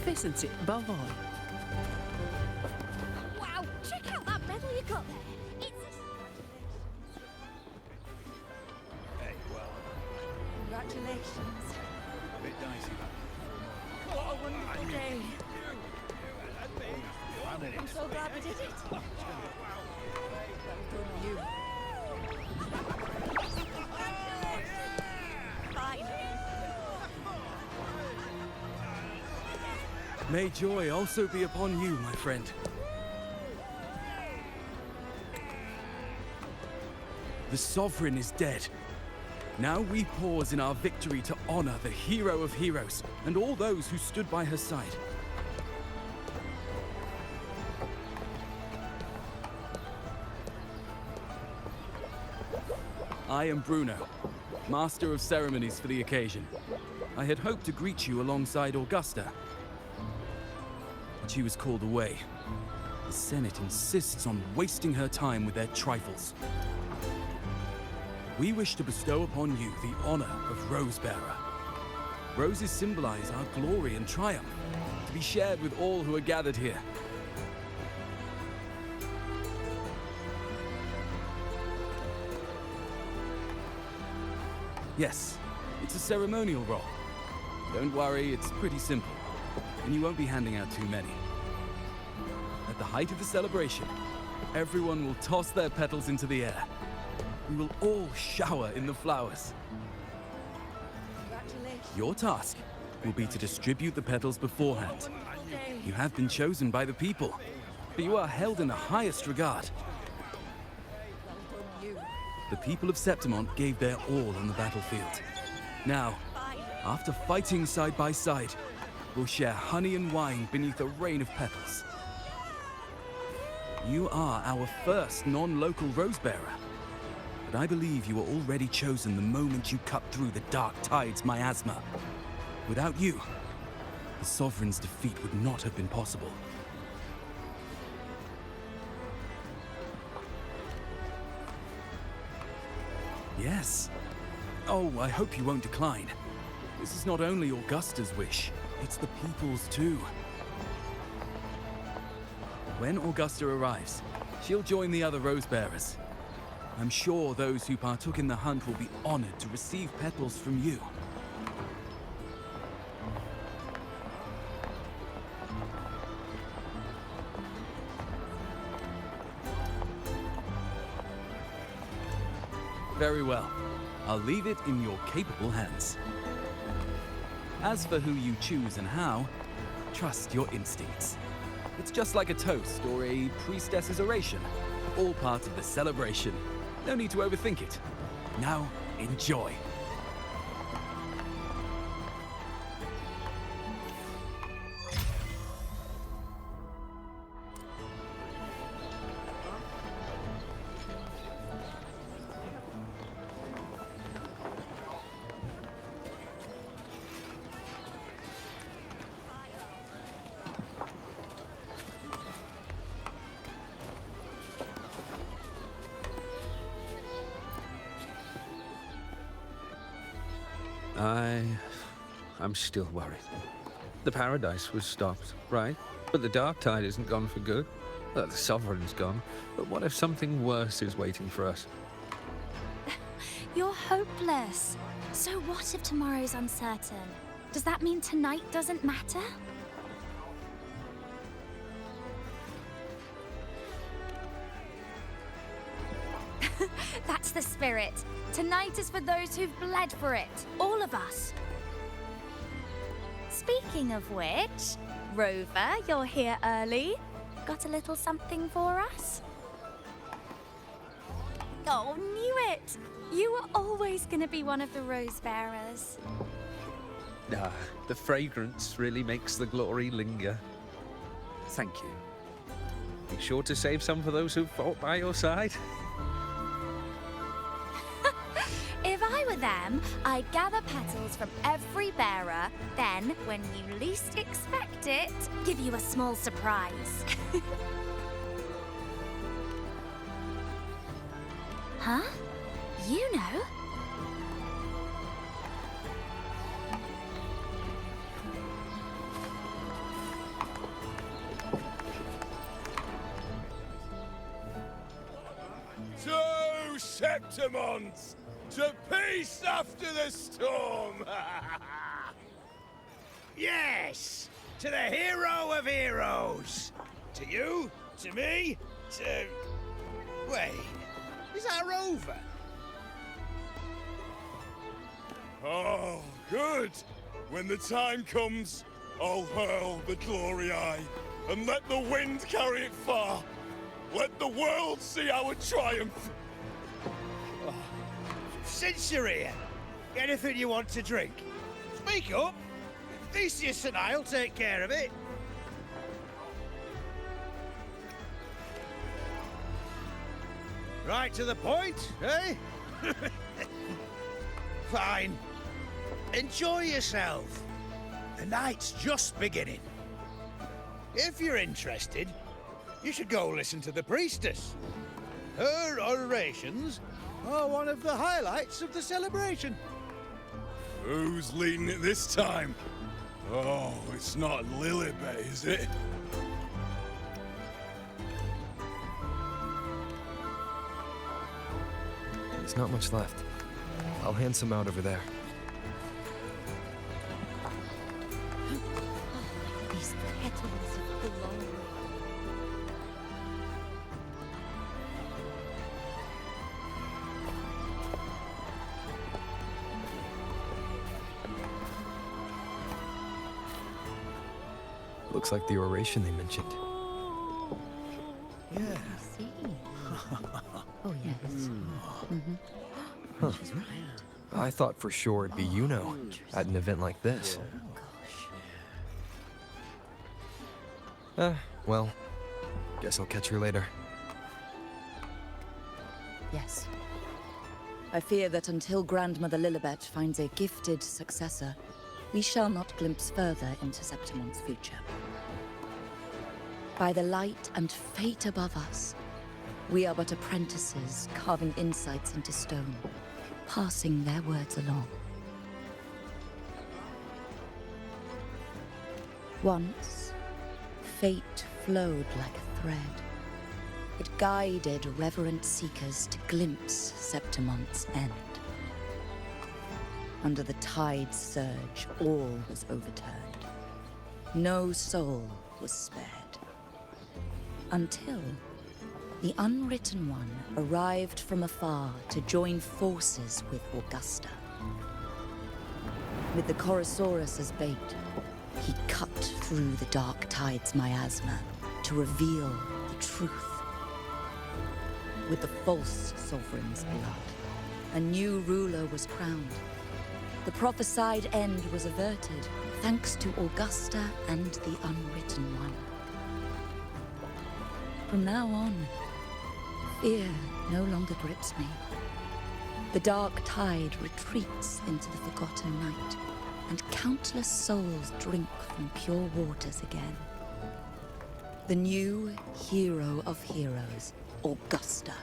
efficiency above all. Wow, check out that medal you got there. Hey, well, Congratulations. a bit dicey, that. What a wonderful day. I'm so glad we did it. Well done, you. Finally. May joy also be upon you, my friend. The Sovereign is dead. Now we pause in our victory to honor the hero of heroes and all those who stood by her side. I am Bruno, Master of Ceremonies for the occasion. I had hoped to greet you alongside Augusta, but she was called away. The Senate insists on wasting her time with their trifles. We wish to bestow upon you the honor of Rosebearer. Roses symbolize our glory and triumph, to be shared with all who are gathered here. Yes, it's a ceremonial role. Don't worry, it's pretty simple, and you won't be handing out too many. At the height of the celebration, everyone will toss their petals into the air. We will all shower in the flowers. Congratulations. Your task will be to distribute the petals beforehand. You have been chosen by the people, but you are held in the highest regard. Well done, you. The people of Septimont gave their all on the battlefield. Now, after fighting side by side, we'll share honey and wine beneath a rain of petals. You are our first non-local Rosebearer, but I believe you were already chosen the moment you cut through the Dark Tide's miasma. Without you, the Sovereign's defeat would not have been possible. Yes. Oh, I hope you won't decline. This is not only Augusta's wish, it's the people's too. When Augusta arrives, she'll join the other Rosebearers. I'm sure those who partook in the hunt will be honored to receive petals from you. Very well. I'll leave it in your capable hands. As for who you choose and how, trust your instincts. It's just like a toast or a priestess's oration, all part of the celebration. No need to overthink it. Now, enjoy. I'm still worried. The Paradise was stopped, right? But the Dark Tide isn't gone for good. The Sovereign's gone. But what if something worse is waiting for us? You're hopeless. So what if tomorrow's uncertain? Does that mean tonight doesn't matter? That's the spirit. Tonight is for those who've bled for it. All of us. Speaking of which, Rover, you're here early. Got a little something for us? Oh, knew it! You were always going to be one of the Rose Bearers. The fragrance really makes the glory linger. Thank you. Be sure to save some for those who fought by your side. If I were them, I'd gather petals from every bearer, then, when you least expect it, give you a small surprise. Huh? You know? Septimons! To peace after the storm! Yes! To the hero of heroes! To you, to me, to... Wait, is that a rover? Oh, good! When the time comes, I'll hurl the glory eye, and let the wind carry it far. Let the world see our triumph! Since you're here, anything you want to drink? Speak up! Theseus and I'll take care of it. Right to the point, eh? Fine. Enjoy yourself. The night's just beginning. If you're interested, you should go listen to the priestess. Her orations are one of the highlights of the celebration. Who's leading it this time? Oh, it's not Lilibet, is it? There's not much left. I'll hand some out over there. These petals of glory. Looks like the oration they mentioned. Yeah. I see. Oh, yes. Huh. I thought for sure it'd be Yuno at an event like this. Well, guess I'll catch her later. Yes. I fear that until Grandmother Lilibet finds a gifted successor, we shall not glimpse further into Septimon's future. By the light and fate above us, we are but apprentices carving insights into stone, passing their words along. Once, fate flowed like a thread. It guided reverent seekers to glimpse Septimon's end. Under the tide's surge, all was overturned. No soul was spared. Until the Unwritten One arrived from afar to join forces with Augusta. With the Chorosaurus as bait, he cut through the dark tide's miasma to reveal the truth. With the false sovereign's blood, a new ruler was crowned. The prophesied end was averted, thanks to Augusta and the Unwritten One. From now on, fear no longer grips me. The dark tide retreats into the forgotten night, and countless souls drink from pure waters again. The new hero of heroes, Augusta,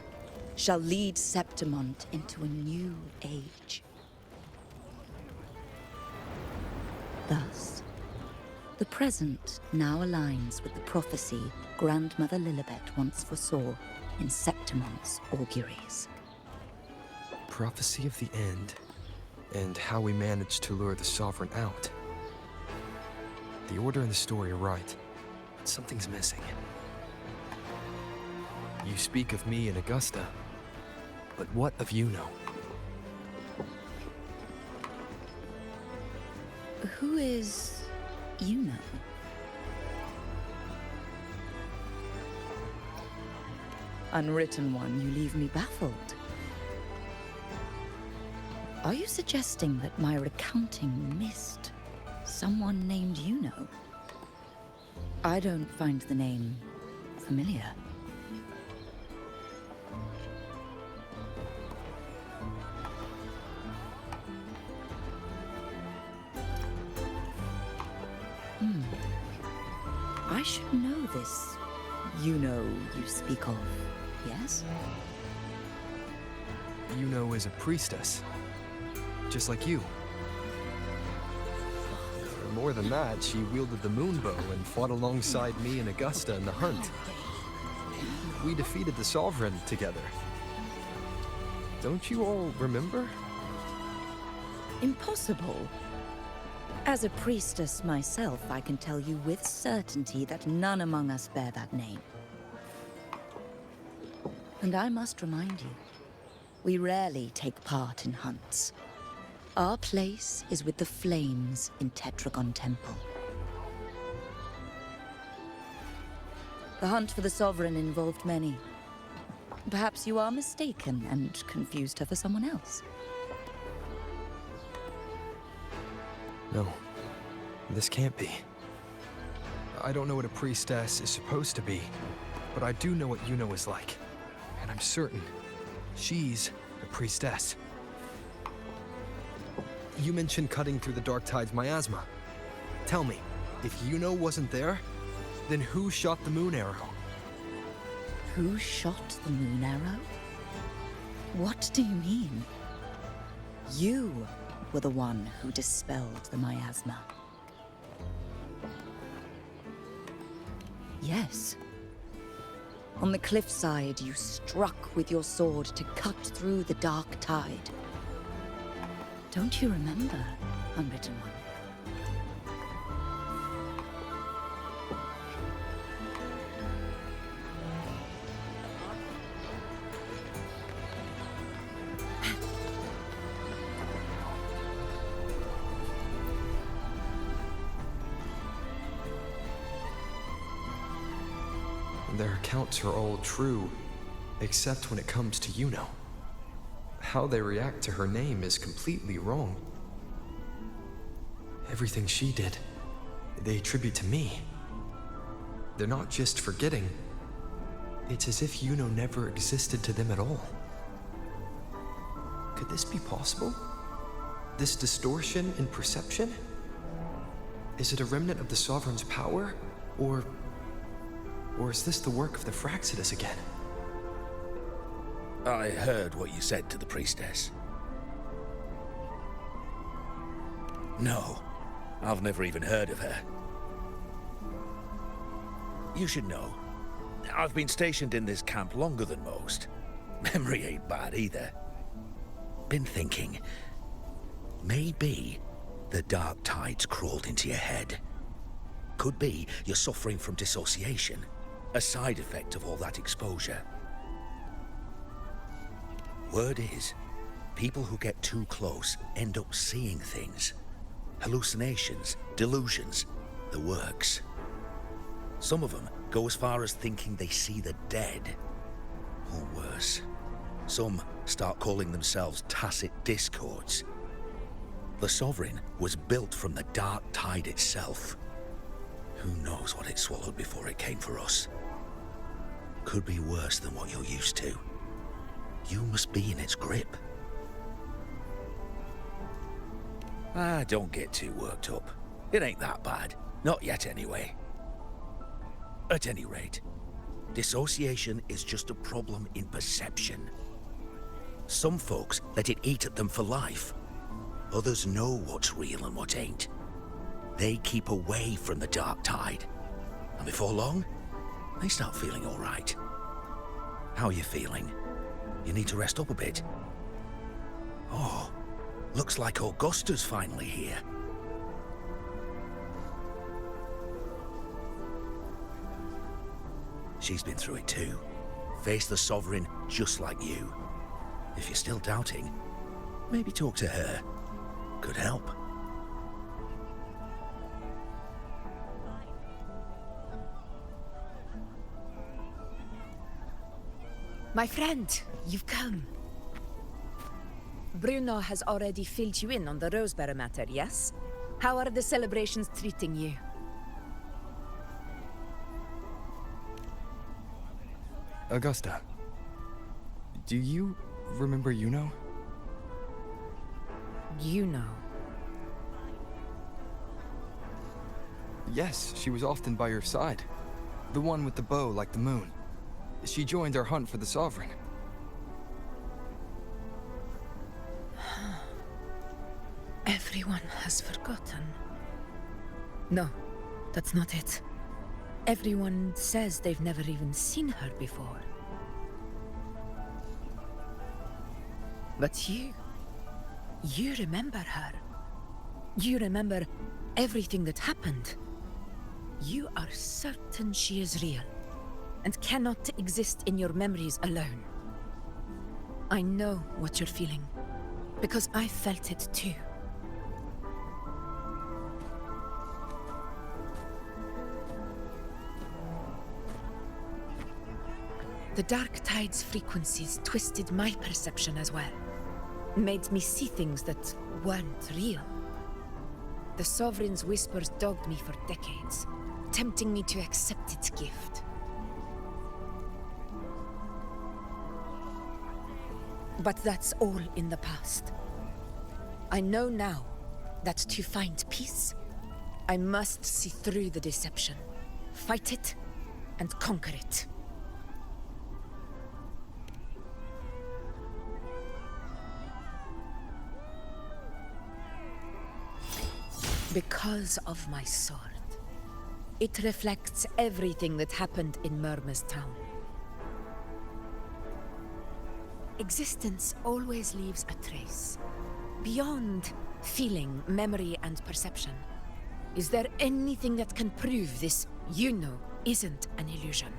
shall lead Septimont into a new age. Thus, the present now aligns with the prophecy Grandmother Lilibet once foresaw in Septimont's auguries. Prophecy of the end, and how we managed to lure the Sovereign out. The order and the story are right, but something's missing. You speak of me and Augusta, but what of Yuno? Who is Yuno? Unwritten One, you leave me baffled. Are you suggesting that my recounting missed someone named Yuno? I don't find the name familiar. I should know this Yuno you speak of, yes? Yuno is a priestess, just like you. More than that, she wielded the moonbow and fought alongside me and Augusta in the hunt. We defeated the Sovereign together. Don't you all remember? Impossible. As a priestess myself, I can tell you with certainty that none among us bear that name. And I must remind you, we rarely take part in hunts. Our place is with the flames in Tetragon Temple. The hunt for the Sovereign involved many. Perhaps you are mistaken and confused her for someone else. No, this can't be. I don't know what a priestess is supposed to be, but I do know what Yuno is like. And I'm certain she's a priestess. You mentioned cutting through the Dark Tide's miasma. Tell me, if Yuno wasn't there, then who shot the moon arrow? Who shot the moon arrow? What do you mean? You were the one who dispelled the miasma. Yes. On the cliffside, you struck with your sword to cut through the Dark Tide. Don't you remember, Unwritten One? Their accounts are all true, except when it comes to Yuno. How they react to her name is completely wrong. Everything she did, they attribute to me. They're not just forgetting. It's as if Yuno never existed to them at all. Could this be possible? This distortion in perception? Is it a remnant of the Sovereign's power? Or is this the work of the Fraxidus again? I heard what you said to the priestess. No, I've never even heard of her. You should know, I've been stationed in this camp longer than most. Memory ain't bad either. Been thinking, maybe the Dark Tide's crawled into your head. Could be you're suffering from dissociation, a side effect of all that exposure. Word is, people who get too close end up seeing things. Hallucinations, delusions, the works. Some of them go as far as thinking they see the dead. Or worse, some start calling themselves tacit discords. The Sovereign was built from the Dark Tide itself. Who knows what it swallowed before it came for us? Could be worse than what you're used to. You must be in its grip. Don't get too worked up. It ain't that bad. Not yet, anyway. At any rate, dissociation is just a problem in perception. Some folks let it eat at them for life. Others know what's real and what ain't. They keep away from the Dark Tide. And before long, they start feeling all right. How are you feeling? You need to rest up a bit. Oh, looks like Augusta's finally here. She's been through it too. Faced the Sovereign just like you. If you're still doubting, maybe talk to her. Could help. My friend, you've come. Bruno has already filled you in on the Rosebearer matter, yes? How are the celebrations treating you? Augusta, do you remember Yuno? You know. Yes, she was often by your side. The one with the bow like the moon. She joined our hunt for the Sovereign. Everyone has forgotten. No, that's not it. Everyone says they've never even seen her before. But you remember her. You remember everything that happened. You are certain she is real and cannot exist in your memories alone. I know what you're feeling, because I felt it too. The Dark Tide's frequencies twisted my perception as well, made me see things that weren't real. The Sovereign's whispers dogged me for decades, tempting me to accept its gift. But that's all in the past. I know now that to find peace, I must see through the deception, fight it, and conquer it. Because of my sword. It reflects everything that happened in Murmur's town. Existence always leaves a trace. Beyond feeling, memory, and perception. Is there anything that can prove this, you know, isn't an illusion?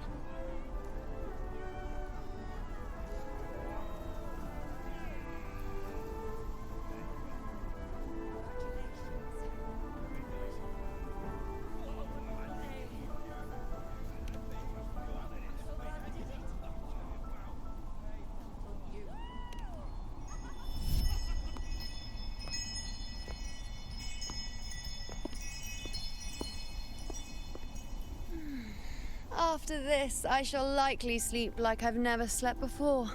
After this, I shall likely sleep like I've never slept before.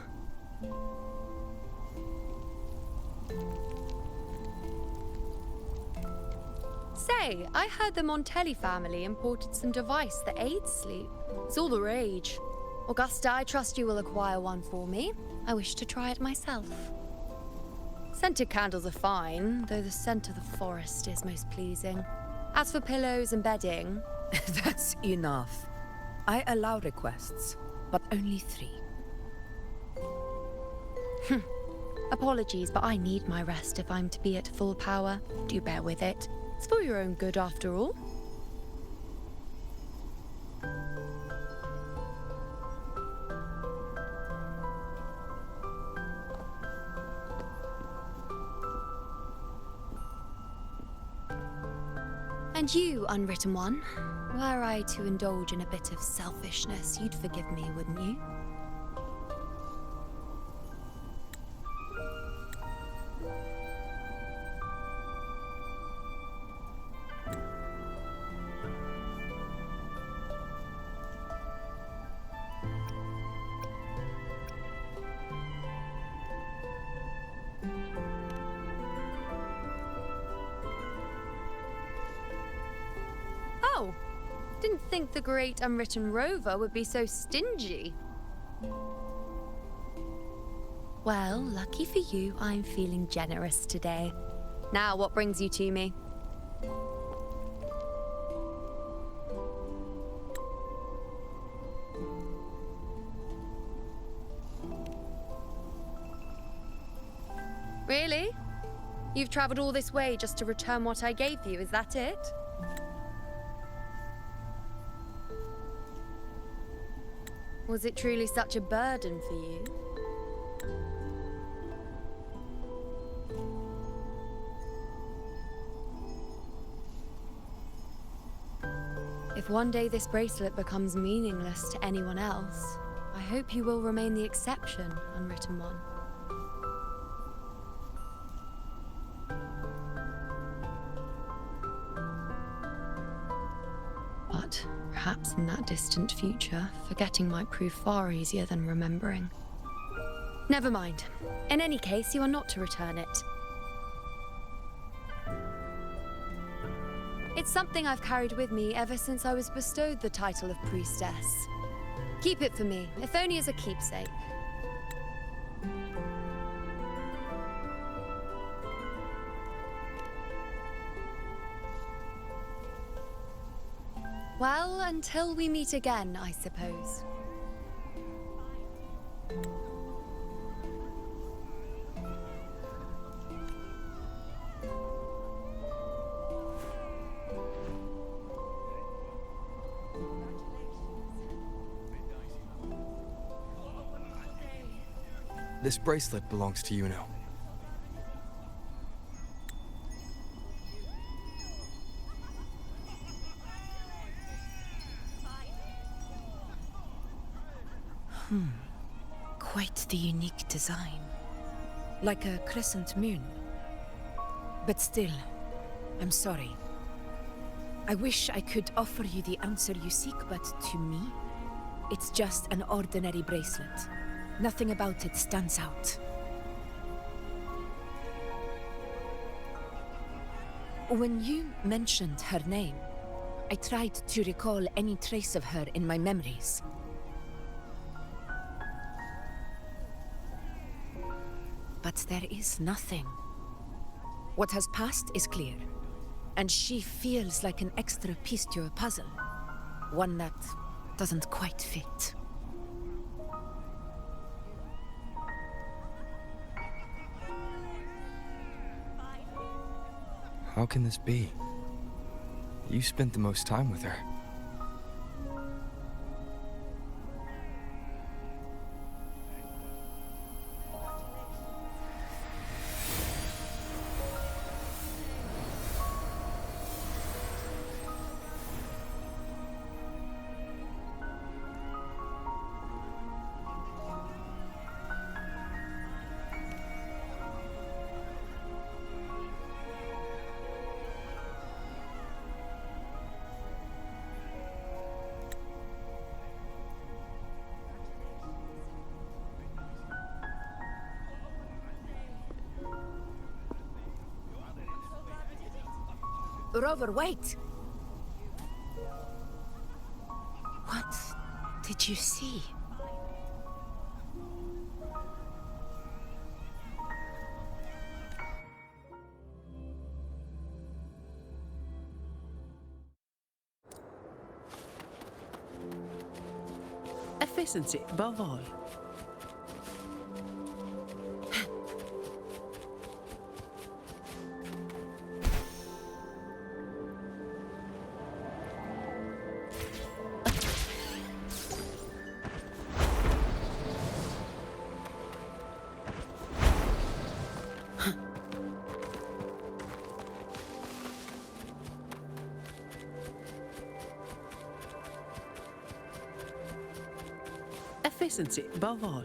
Say, I heard the Montelli family imported some device that aids sleep. It's all the rage. Augusta, I trust you will acquire one for me. I wish to try it myself. Scented candles are fine, though the scent of the forest is most pleasing. As for pillows and bedding... That's enough. I allow requests, but only 3. Apologies, but I need my rest if I'm to be at full power. Do bear with it. It's for your own good, after all. And you, Unwritten One, were I to indulge in a bit of selfishness, you'd forgive me, wouldn't you? Oh, didn't think the great unwritten rover would be so stingy. Well, lucky for you, I'm feeling generous today. Now, what brings you to me? Really? You've traveled all this way just to return what I gave you, is that it? Was it truly such a burden for you? If one day this bracelet becomes meaningless to anyone else, I hope you will remain the exception, Unwritten One. But perhaps in that distant future, forgetting might prove far easier than remembering. Never mind. In any case, you are not to return it. It's something I've carried with me ever since I was bestowed the title of priestess. Keep it for me, if only as a keepsake. Well, until we meet again, I suppose. This bracelet belongs to Yuno. Quite the unique design. Like a crescent moon. But still, I'm sorry. I wish I could offer you the answer you seek, but to me, it's just an ordinary bracelet. Nothing about it stands out. When you mentioned her name, I tried to recall any trace of her in my memories. But there is nothing. What has passed is clear, and she feels like an extra piece to a puzzle. One that doesn't quite fit. How can this be? You spent the most time with her. Rover, wait! What did you see? Efficiency above all. Efficiency above all.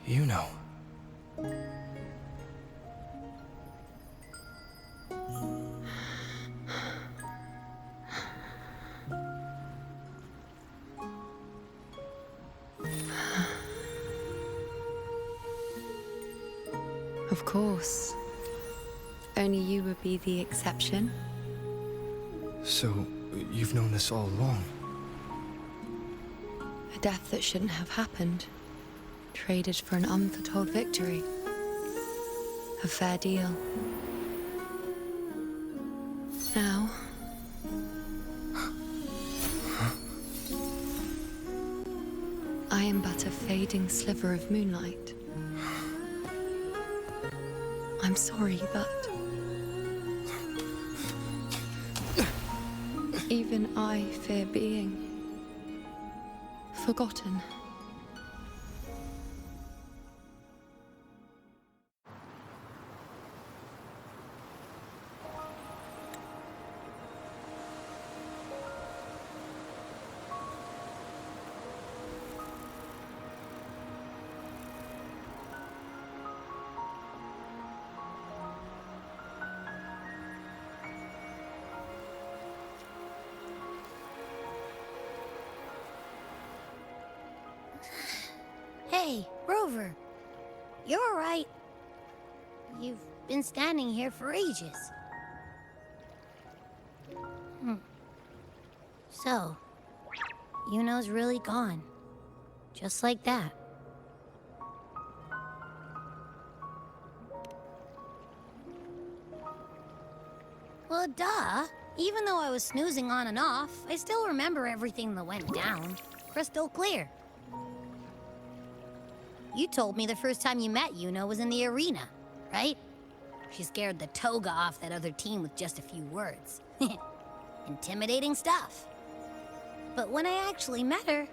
Yuno. Of course. Only you would be the exception. So, you've known this all along? A death that shouldn't have happened. Traded for an unforetold victory. A fair deal. Now... I am but a fading sliver of moonlight. I'm sorry, but... even I fear being... forgotten. Hey, Rover. You're all right. You've been standing here for ages. So, Yuno's really gone. Just like that. Well, duh. Even though I was snoozing on and off, I still remember everything that went down. Crystal clear. You told me the first time you met Yuno was in the arena, right? She scared the toga off that other team with just a few words. Intimidating stuff. But when I actually met her,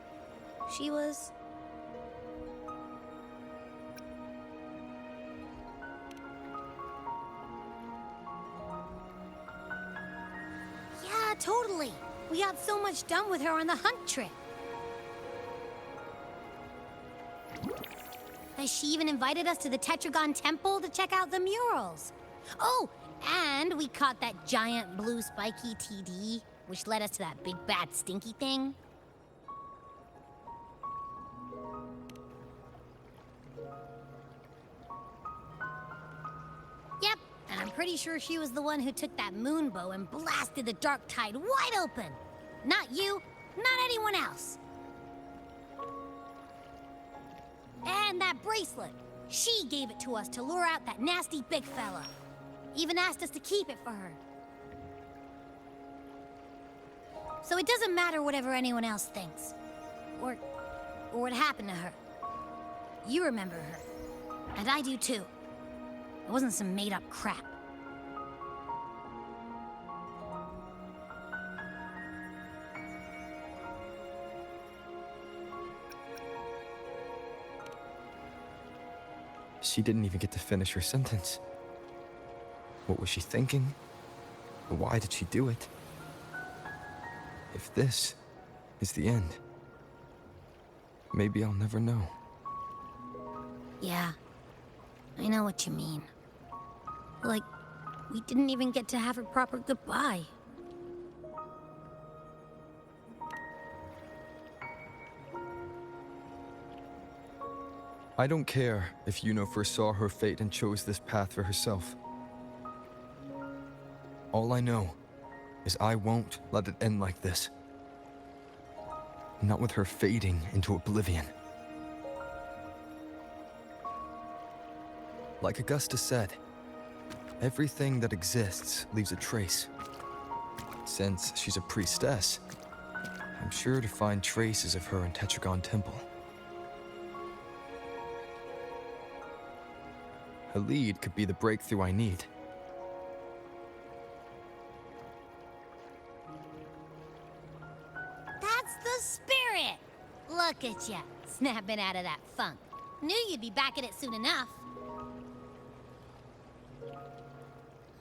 she was... Yeah, totally. We got so much done with her on the hunt trip. She even invited us to the Tetragon Temple to check out the murals. Oh, and we caught that giant blue spiky TD, which led us to that big bad stinky thing. Yep, and I'm pretty sure she was the one who took that moon bow and blasted the dark tide wide open. Not you, not anyone else. And that bracelet. She gave it to us to lure out that nasty big fella. Even asked us to keep it for her. So it doesn't matter whatever anyone else thinks. Or what happened to her. You remember her. And I do too. It wasn't some made-up crap. She didn't even get to finish her sentence. What was she thinking? Why did she do it? If this is the end, maybe I'll never know. Yeah, I know what you mean. Like, we didn't even get to have a proper goodbye. I don't care if Yuno foresaw her fate and chose this path for herself. All I know is I won't let it end like this. Not with her fading into oblivion. Like Augusta said, everything that exists leaves a trace. Since she's a priestess, I'm sure to find traces of her in Tetragon Temple. A lead could be the breakthrough I need. That's the spirit! Look at ya, snapping out of that funk. Knew you'd be back at it soon enough.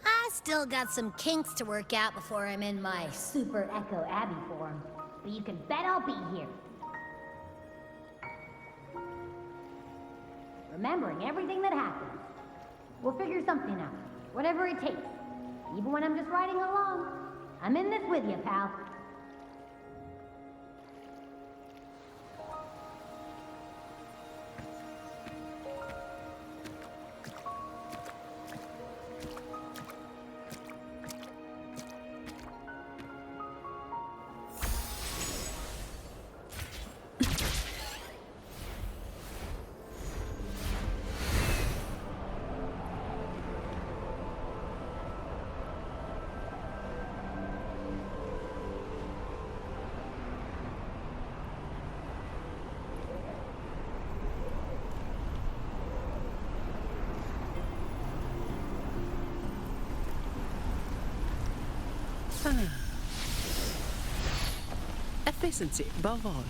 I still got some kinks to work out before I'm in my Super Echo Abbey form, but you can bet I'll be here. Remembering everything that happened. We'll figure something out, whatever it takes. Even when I'm just riding along, I'm in this with you, pal. Efficiency above all.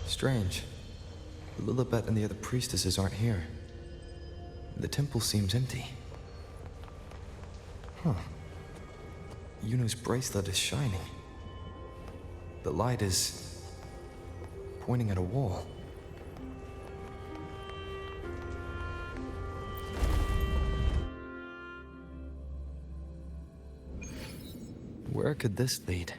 Strange. Lilibet and the other priestesses aren't here. The temple seems empty. Huh. Yuno's bracelet is shining. The light is pointing at a wall. Where could this lead?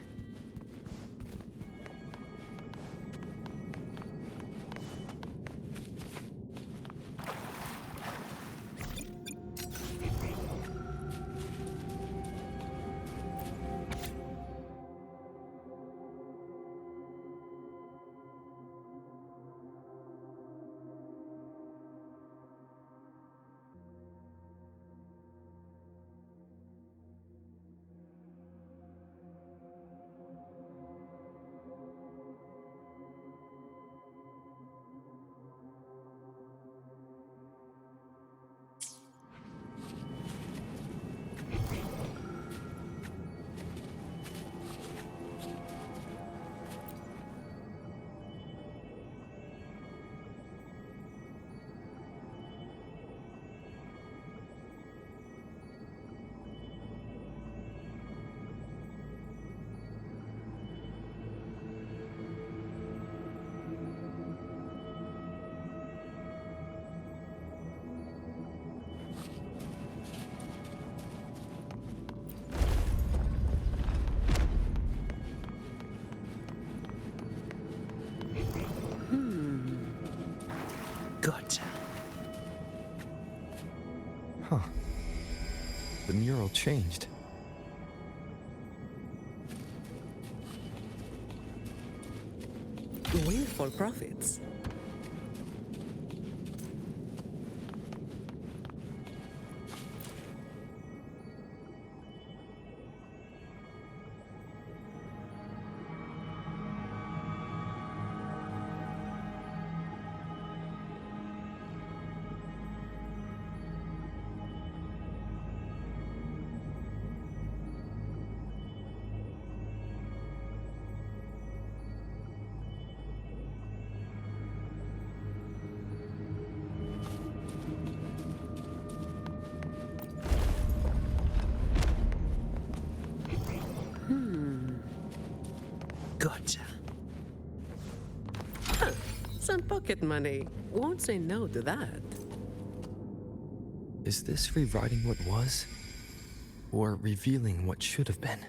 the mural changed. Windfall profits. Gotcha. Huh. Some pocket money. Won't say no to that. Is this rewriting what was? Or revealing what should have been?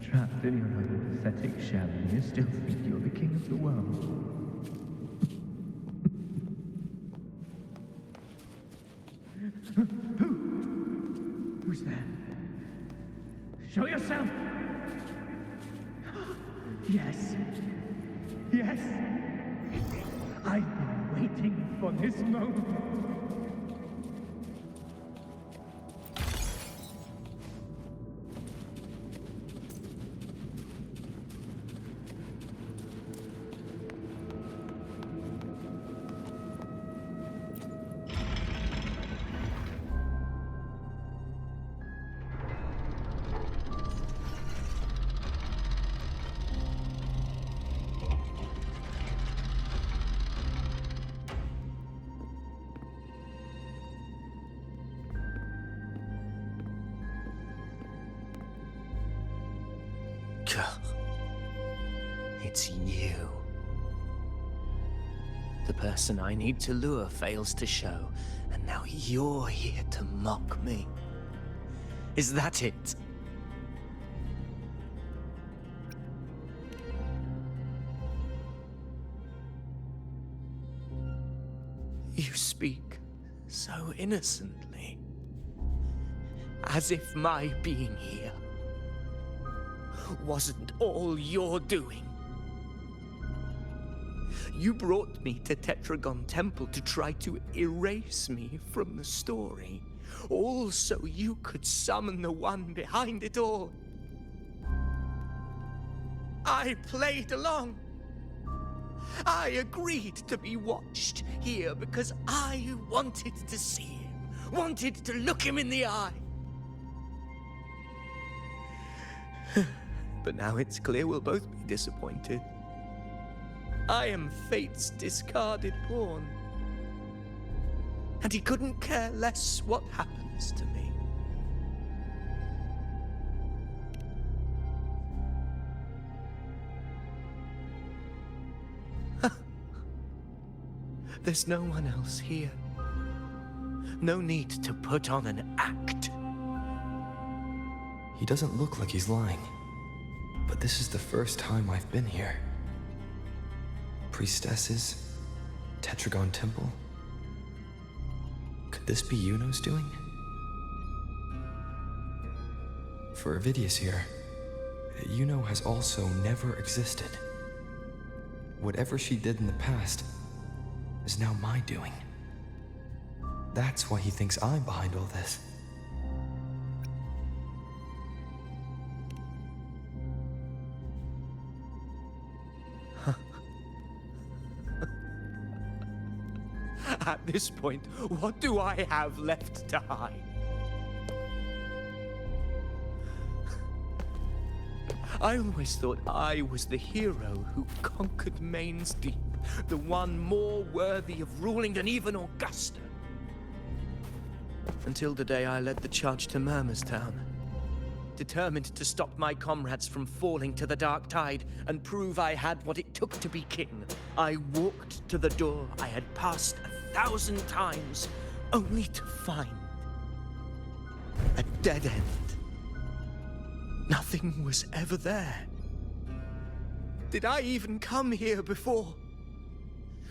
Trapped in your own pathetic shell, and you still think you're the king of the world. Who's there? Show yourself! Yes. Yes! I've been waiting for this moment. It's you. The person I need to lure fails to show, and now you're here to mock me. Is that it? You speak so innocently, as if my being here wasn't all you're doing. You brought me to Tetragon Temple to try to erase me from the story, all so you could summon the one behind it all. I played along. I agreed to be watched here because I wanted to see him, wanted to look him in the eye. But now it's clear we'll both be disappointed. I am fate's discarded pawn. And he couldn't care less what happens to me. There's no one else here. No need to put on an act. He doesn't look like he's lying. But this is the first time I've been here. Priestesses? Tetragon Temple? Could this be Yuno's doing? For Avidius here, Yuno has also never existed. Whatever she did in the past is now my doing. That's why he thinks I'm behind all this. At this point, what do I have left to hide? I always thought I was the hero who conquered Main's Deep, the one more worthy of ruling than even Augusta. Until the day I led the charge to Murmurstown. Determined to stop my comrades from falling to the dark tide and prove I had what it took to be king, I walked to the door I had passed 1,000 times, only to find a dead end. Nothing was ever there. Did I even come here before?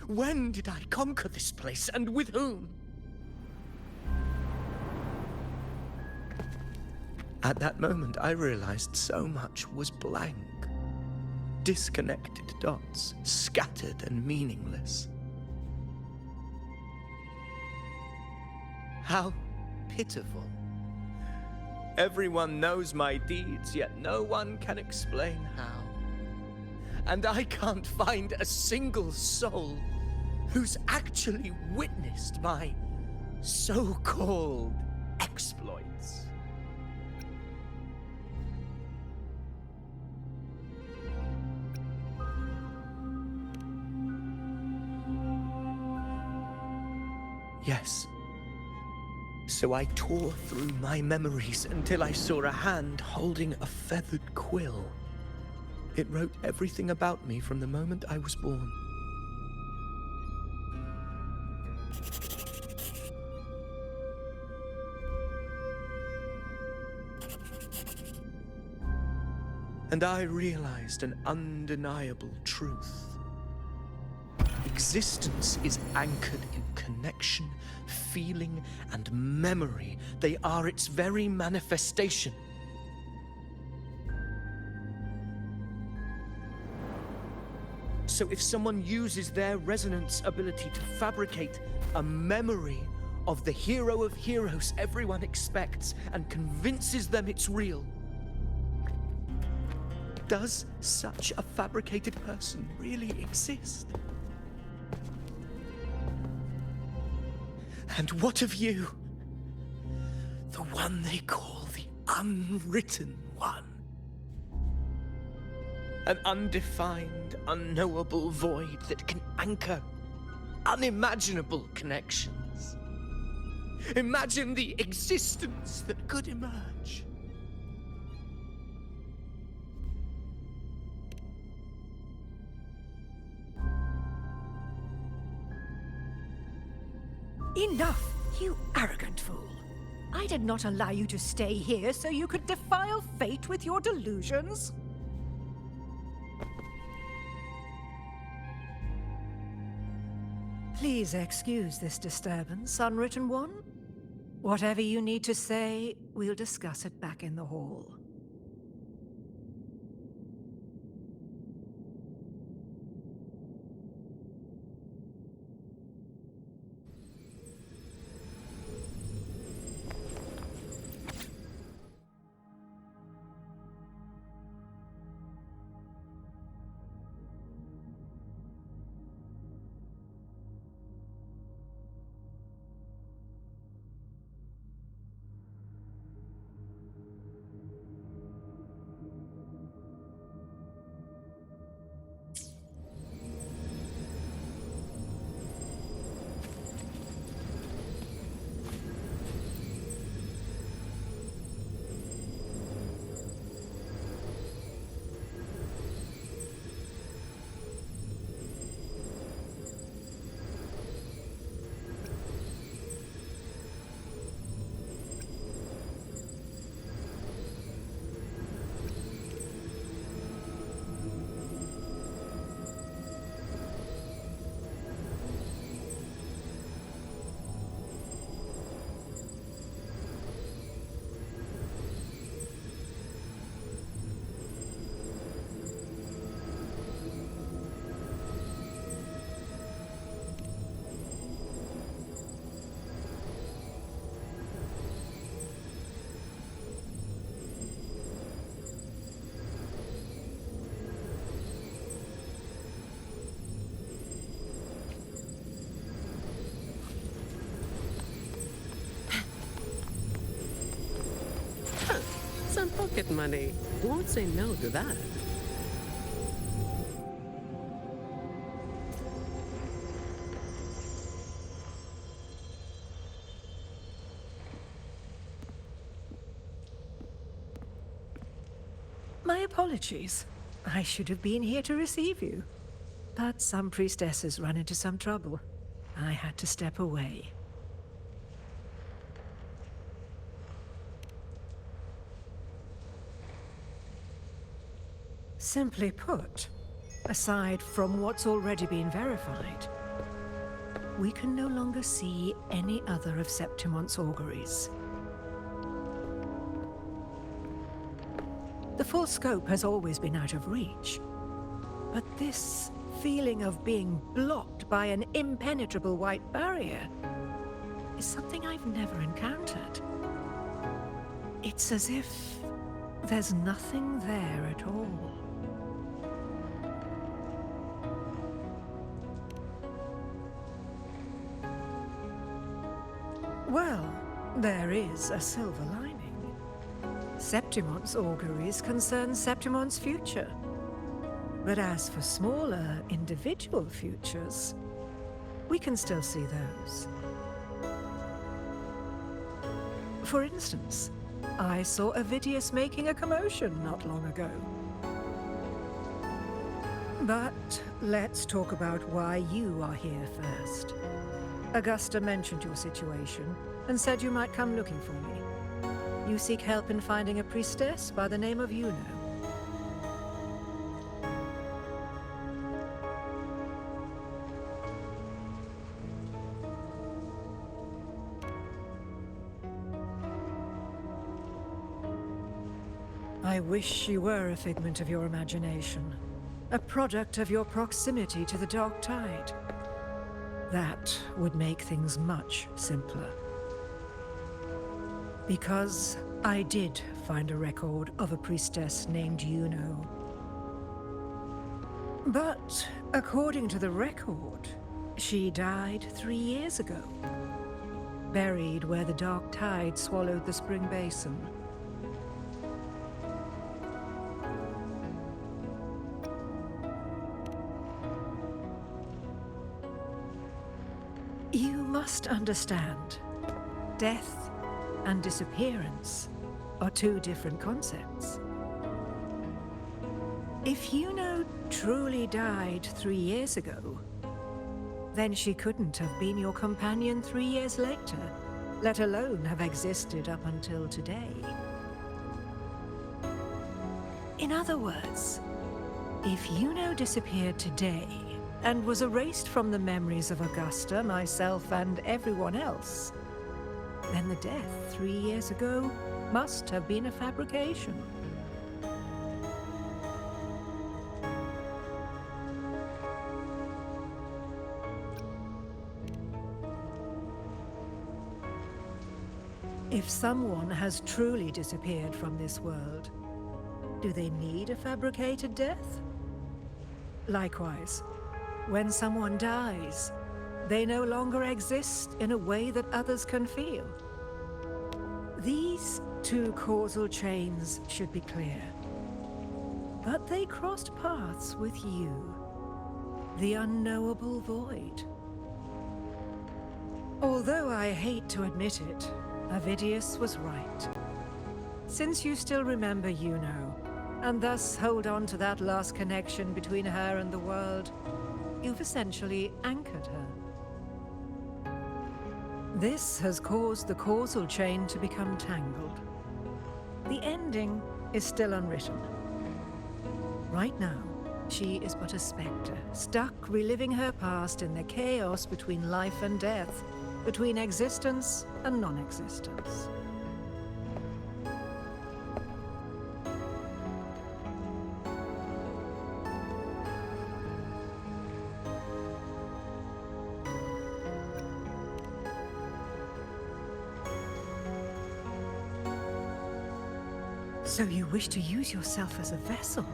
When did I conquer this place, and with whom? At that moment, I realized so much was blank. Disconnected dots, scattered and meaningless. How pitiful. Everyone knows my deeds, yet no one can explain how. And I can't find a single soul who's actually witnessed my so-called exploits. Yes. So I tore through my memories until I saw a hand holding a feathered quill. It wrote everything about me from the moment I was born. And I realized an undeniable truth. Existence is anchored in connection, feeling, and memory. They are its very manifestation. So if someone uses their resonance ability to fabricate a memory of the hero of heroes everyone expects and convinces them it's real, does such a fabricated person really exist? And what of you? The one they call the Unwritten One. An undefined, unknowable void that can anchor unimaginable connections. Imagine the existence that could emerge. Enough, you arrogant fool. I did not allow you to stay here so you could defile fate with your delusions. Please excuse this disturbance, Unwritten One. Whatever you need to say, we'll discuss it back in the hall. Some pocket money. Won't say no to that. My apologies. I should have been here to receive you. But some priestesses run into some trouble. I had to step away. Simply put, aside from what's already been verified, we can no longer see any other of Septimon's auguries. The full scope has always been out of reach, but this feeling of being blocked by an impenetrable white barrier is something I've never encountered. It's as if there's nothing there at all. Well, there is a silver lining. Septimon's auguries concern Septimon's future. But as for smaller, individual futures, we can still see those. For instance, I saw Avidius making a commotion not long ago. But let's talk about why you are here first. Augusta mentioned your situation and said you might come looking for me. You seek help in finding a priestess by the name of Yuno. I wish she were a figment of your imagination, a product of your proximity to the Dark Tide. That would make things much simpler. Because I did find a record of a priestess named Yuno. But according to the record, she died 3 years ago, buried where the Dark Tide swallowed the Spring Basin. You must understand, death and disappearance are two different concepts. If Yuno truly died 3 years ago, then she couldn't have been your companion 3 years later, let alone have existed up until today. In other words, if Yuno disappeared today and was erased from the memories of Augusta, myself, and everyone else, then the death 3 years ago must have been a fabrication. If someone has truly disappeared from this world, do they need a fabricated death? Likewise, when someone dies, they no longer exist in a way that others can feel. These two causal chains should be clear. But they crossed paths with you, the unknowable void. Although I hate to admit it, Avidius was right. Since you still remember Yuno, and thus hold on to that last connection between her and the world, you've essentially anchored her. This has caused the causal chain to become tangled. The ending is still unwritten. Right now, she is but a spectre, stuck reliving her past in the chaos between life and death, between existence and non-existence. So you wish to use yourself as a vessel?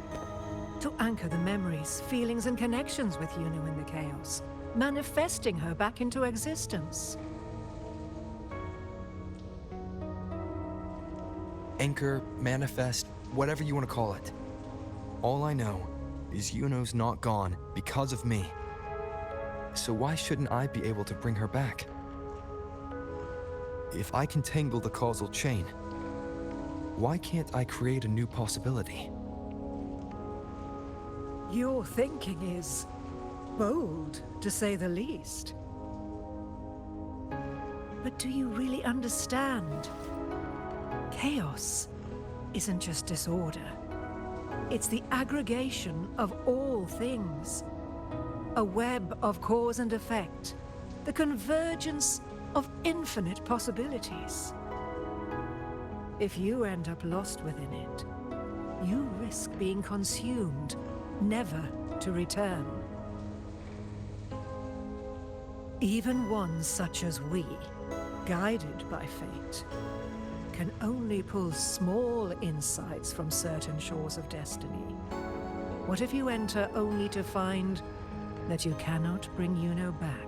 To anchor the memories, feelings, and connections with Yuno in the chaos, manifesting her back into existence. Anchor, manifest, whatever you want to call it. All I know is Yuno's not gone because of me. So why shouldn't I be able to bring her back? If I can tangle the causal chain, why can't I create a new possibility? Your thinking is bold, to say the least. But do you really understand? Chaos isn't just disorder. It's the aggregation of all things. A web of cause and effect. The convergence of infinite possibilities. If you end up lost within it, you risk being consumed, never to return. Even ones such as we, guided by fate, can only pull small insights from certain shores of destiny. What if you enter only to find that you cannot bring Yuno back?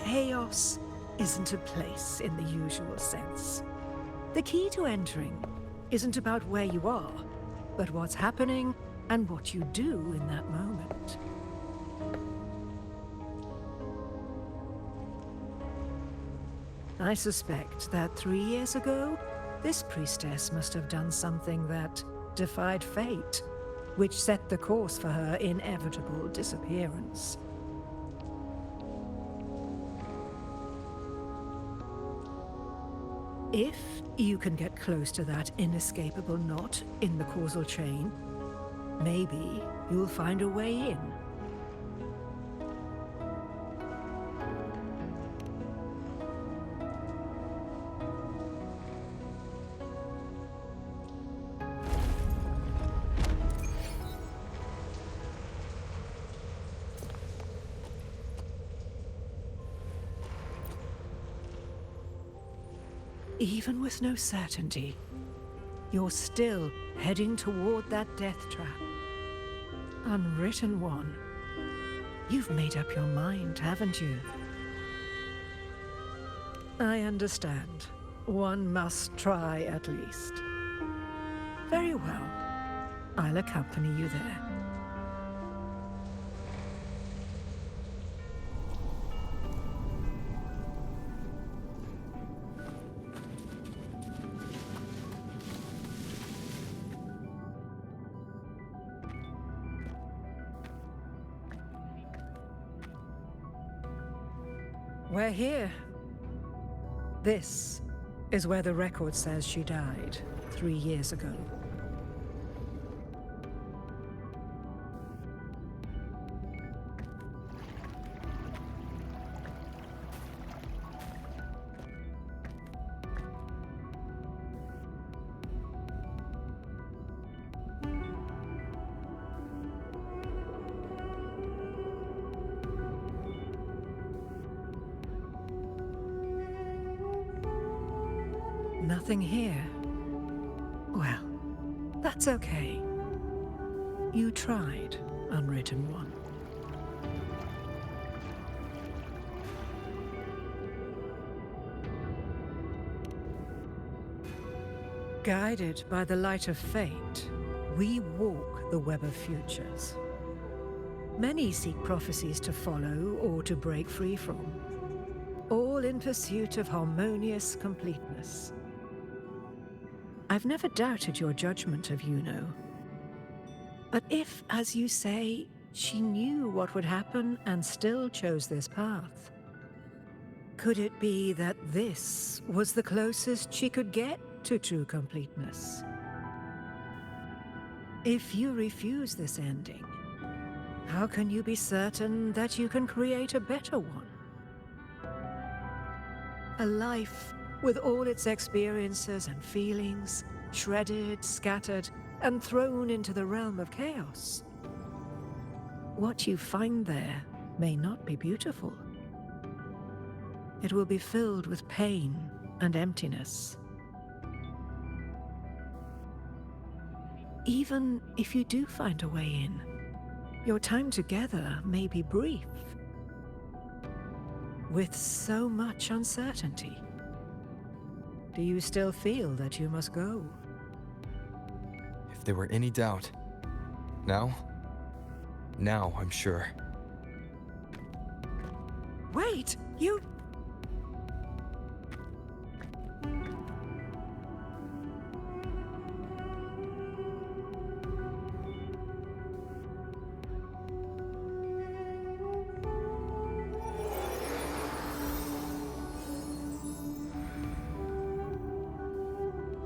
Chaos isn't a place in the usual sense. The key to entering isn't about where you are, but what's happening and what you do in that moment. I suspect that 3 years ago, this priestess must have done something that defied fate, which set the course for her inevitable disappearance. If you can get close to that inescapable knot in the causal chain, maybe you'll find a way in. Even with no certainty, you're still heading toward that death trap. Unwritten one. You've made up your mind, haven't you? I understand. One must try at least. Very well. I'll accompany you there. We're here. This is where the record says she died 3 years ago. Nothing here. Well, that's okay. You tried, Unwritten One. Guided by the light of fate, we walk the web of futures. Many seek prophecies to follow or to break free from, all in pursuit of harmonious completeness. I've never doubted your judgment of Yuno. But if, as you say, she knew what would happen and still chose this path, could it be that this was the closest she could get to true completeness? If you refuse this ending, how can you be certain that you can create a better one? A life with all its experiences and feelings, shredded, scattered, and thrown into the realm of chaos. What you find there may not be beautiful. It will be filled with pain and emptiness. Even if you do find a way in, your time together may be brief, with so much uncertainty. Do you still feel that you must go? If there were any doubt, now I'm sure. Wait, you...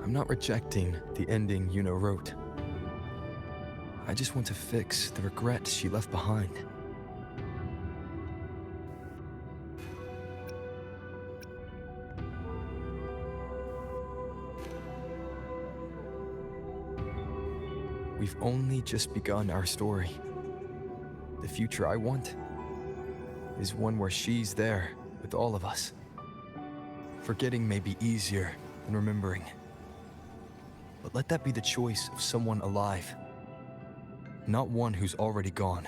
I'm not rejecting the ending Yuno wrote. I just want to fix the regrets she left behind. We've only just begun our story. The future I want is one where she's there with all of us. Forgetting may be easier than remembering. But let that be the choice of someone alive, not one who's already gone.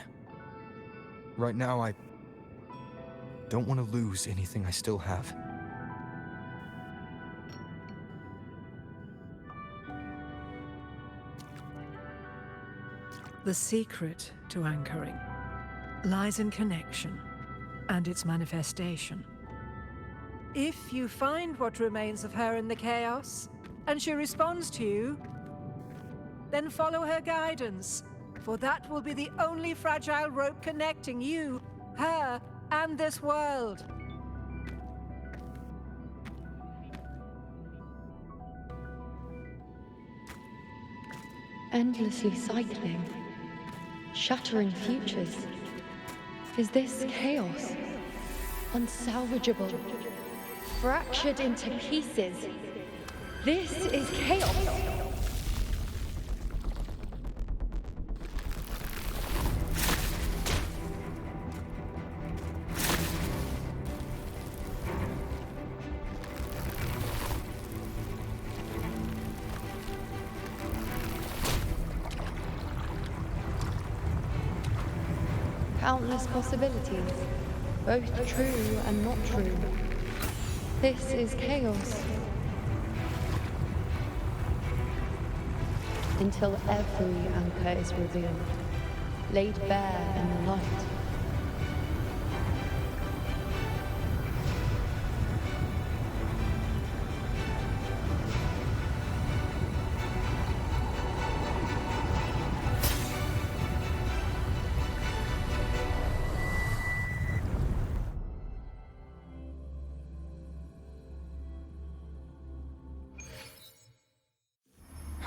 Right now, I don't want to lose anything I still have. The secret to anchoring lies in connection and its manifestation. If you find what remains of her in the chaos, and she responds to you, then follow her guidance, for that will be the only fragile rope connecting you, her, and this world. Endlessly cycling, shattering futures. Is this chaos? Unsalvageable, fractured into pieces. This is chaos. Countless possibilities, both true and not true. This is chaos. Until every anchor is revealed, laid bare in the light.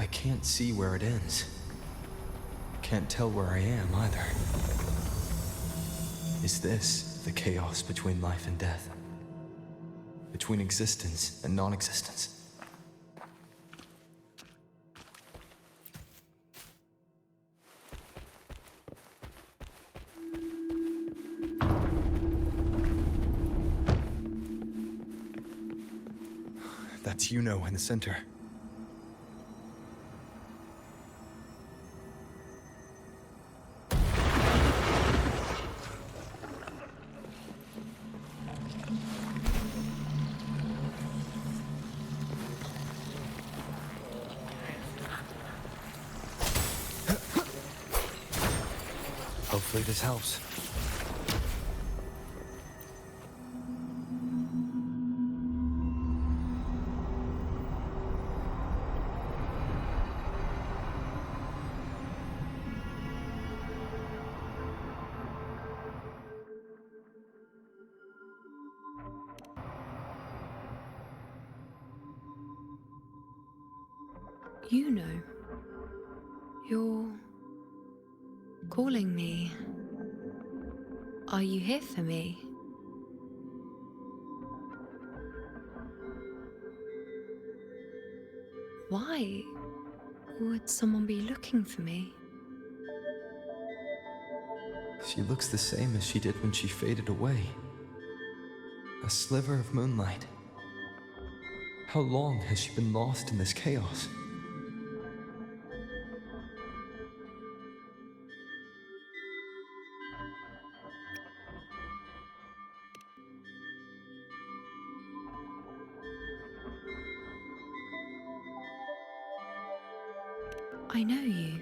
I can't see where it ends. Can't tell where I am either. Is this the chaos between life and death? Between existence and non-existence? That's Yuno in the center. Hopefully this helps. You know, you're calling me. Are you here for me? Why would someone be looking for me? She looks the same as she did when she faded away. A sliver of moonlight. How long has she been lost in this chaos? I know you.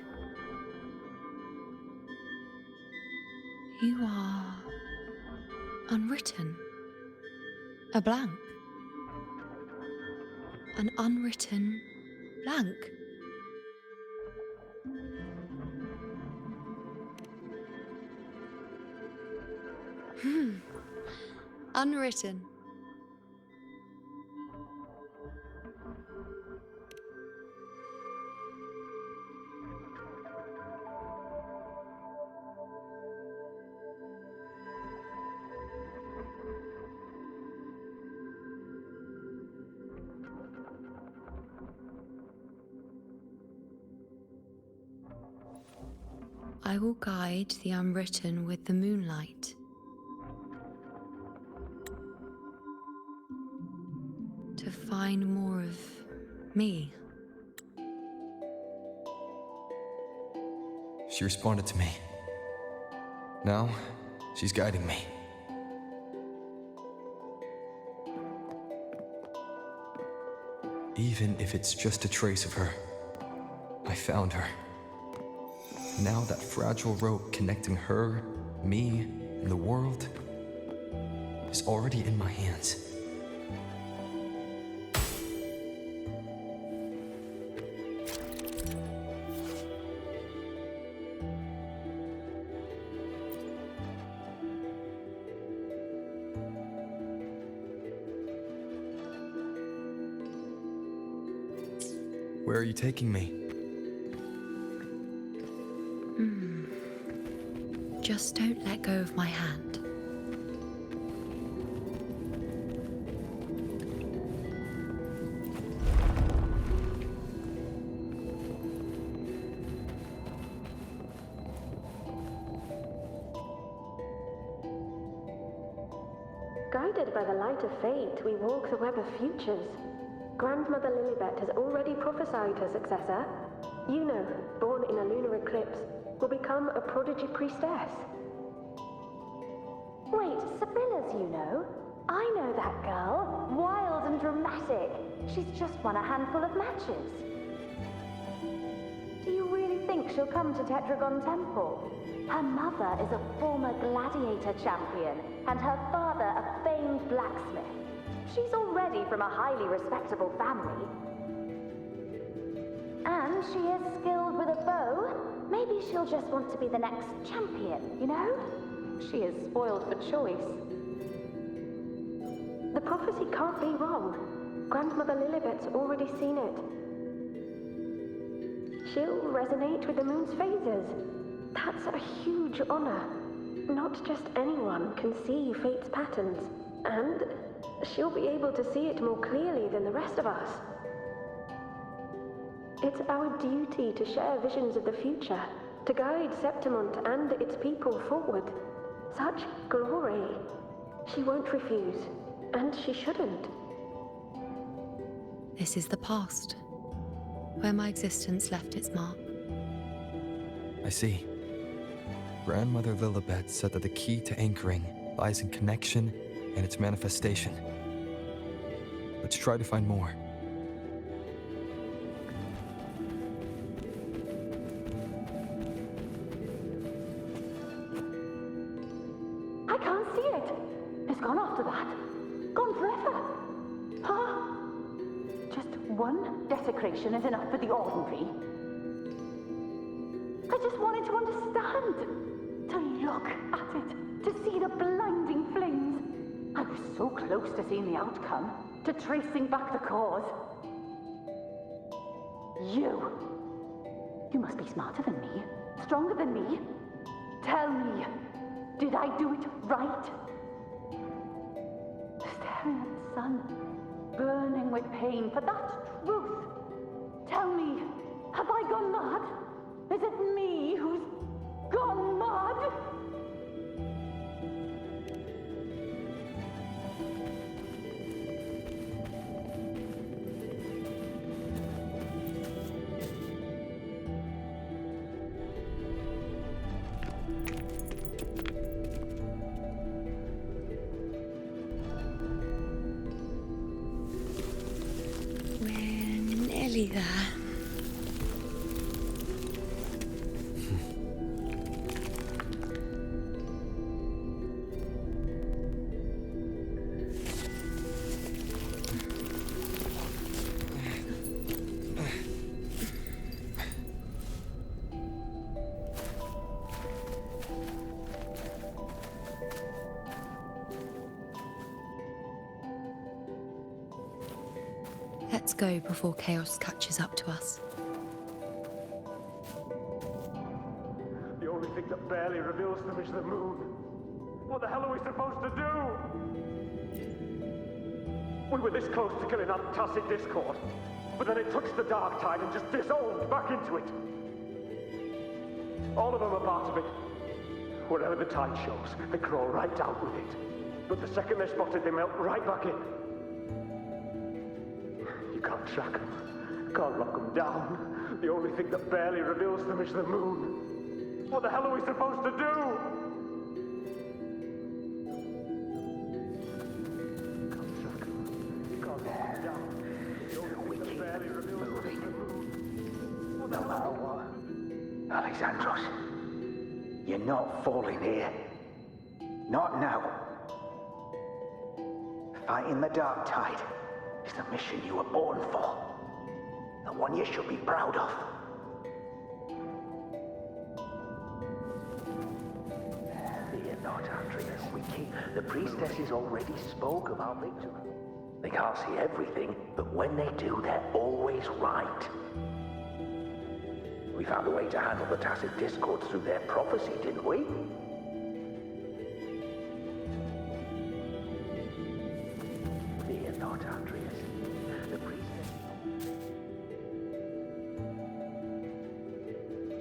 You are unwritten. A blank. An unwritten blank. Unwritten. I will guide the unwritten with the moonlight. To find more of me. She responded to me. Now, she's guiding me. Even if it's just a trace of her, I found her. Now that fragile rope connecting her, me, and the world is already in my hands. Where are you taking me? Just don't let go of my hand. Guided by the light of fate, we walk the web of futures. Grandmother Lilibet has already prophesied her successor. Juno, born in a lunar eclipse, will become a prodigy priestess. Wait, Sibylla's Juno? I know that girl. Wild and dramatic. She's just won a handful of matches. Do you really think she'll come to Tetragon Temple? Her mother is a former gladiator champion, and her father a famed blacksmith. She's already from a highly respectable family. And she is skilled with a bow. Maybe she'll just want to be the next champion, you know? She is spoiled for choice. The prophecy can't be wrong. Grandmother Lilibet's already seen it. She'll resonate with the moon's phases. That's a huge honor. Not just anyone can see fate's patterns, and she'll be able to see it more clearly than the rest of us. It's our duty to share visions of the future, to guide Septimont and its people forward. Such glory. She won't refuse, and she shouldn't. This is the past, where my existence left its mark. I see. Grandmother Lilibet said that the key to anchoring lies in connection and its manifestation. Let's try to find more. I can't see it. It's gone after that. Gone forever. Huh? Just one desecration is enough for the ordinary. I just wanted to understand. To look at it. To see the blinding flames. I was so close to seeing the outcome. To tracing back the cause. You must be smarter than me. Stronger than me. Tell me. Did I do it right? Staring at the sun, burning with pain for that truth. Tell me, have I gone mad? Is it me who's gone mad? We're nearly there. Let's go before chaos catches up to us. The only thing that barely reveals them is the moon. What the hell are we supposed to do? We were this close to killing that tacit discord, but then it touched the dark tide and just dissolved back into it. All of them are part of it. Wherever the tide shows, they crawl right down with it. But the second they're spotted, they melt right back in. You can't track them, can't lock them down. The only thing that barely reveals them is the moon. What the hell are we supposed to do? No matter what. Alexandros, you're not falling here. Not now. Fighting the dark tide is the mission you were born for. The one you should be proud of. Fear not, Andreas. The priestesses already spoke of our victory. They can't see everything, but when they do, they're always right. We found a way to handle the tacit discord through their prophecy, didn't we? Fear not, Andreas. The priestess...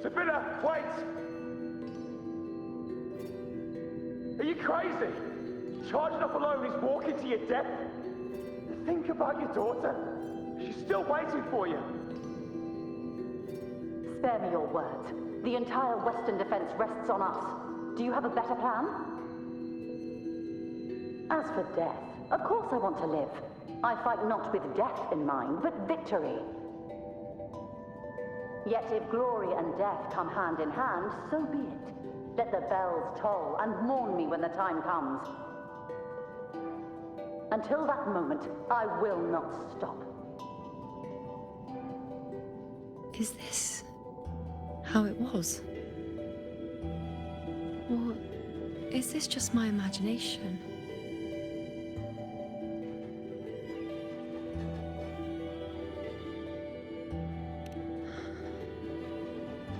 Sibylla, wait! Are you crazy? Charging up alone is walking to your death. Think about your daughter. She's still waiting for you. Spare me your words. The entire Western defense rests on us. Do you have a better plan? As for death, of course I want to live. I fight not with death in mind, but victory. Yet if glory and death come hand in hand, so be it. Let the bells toll and mourn me when the time comes. Until that moment, I will not stop. Is this how it was? Or is this just my imagination?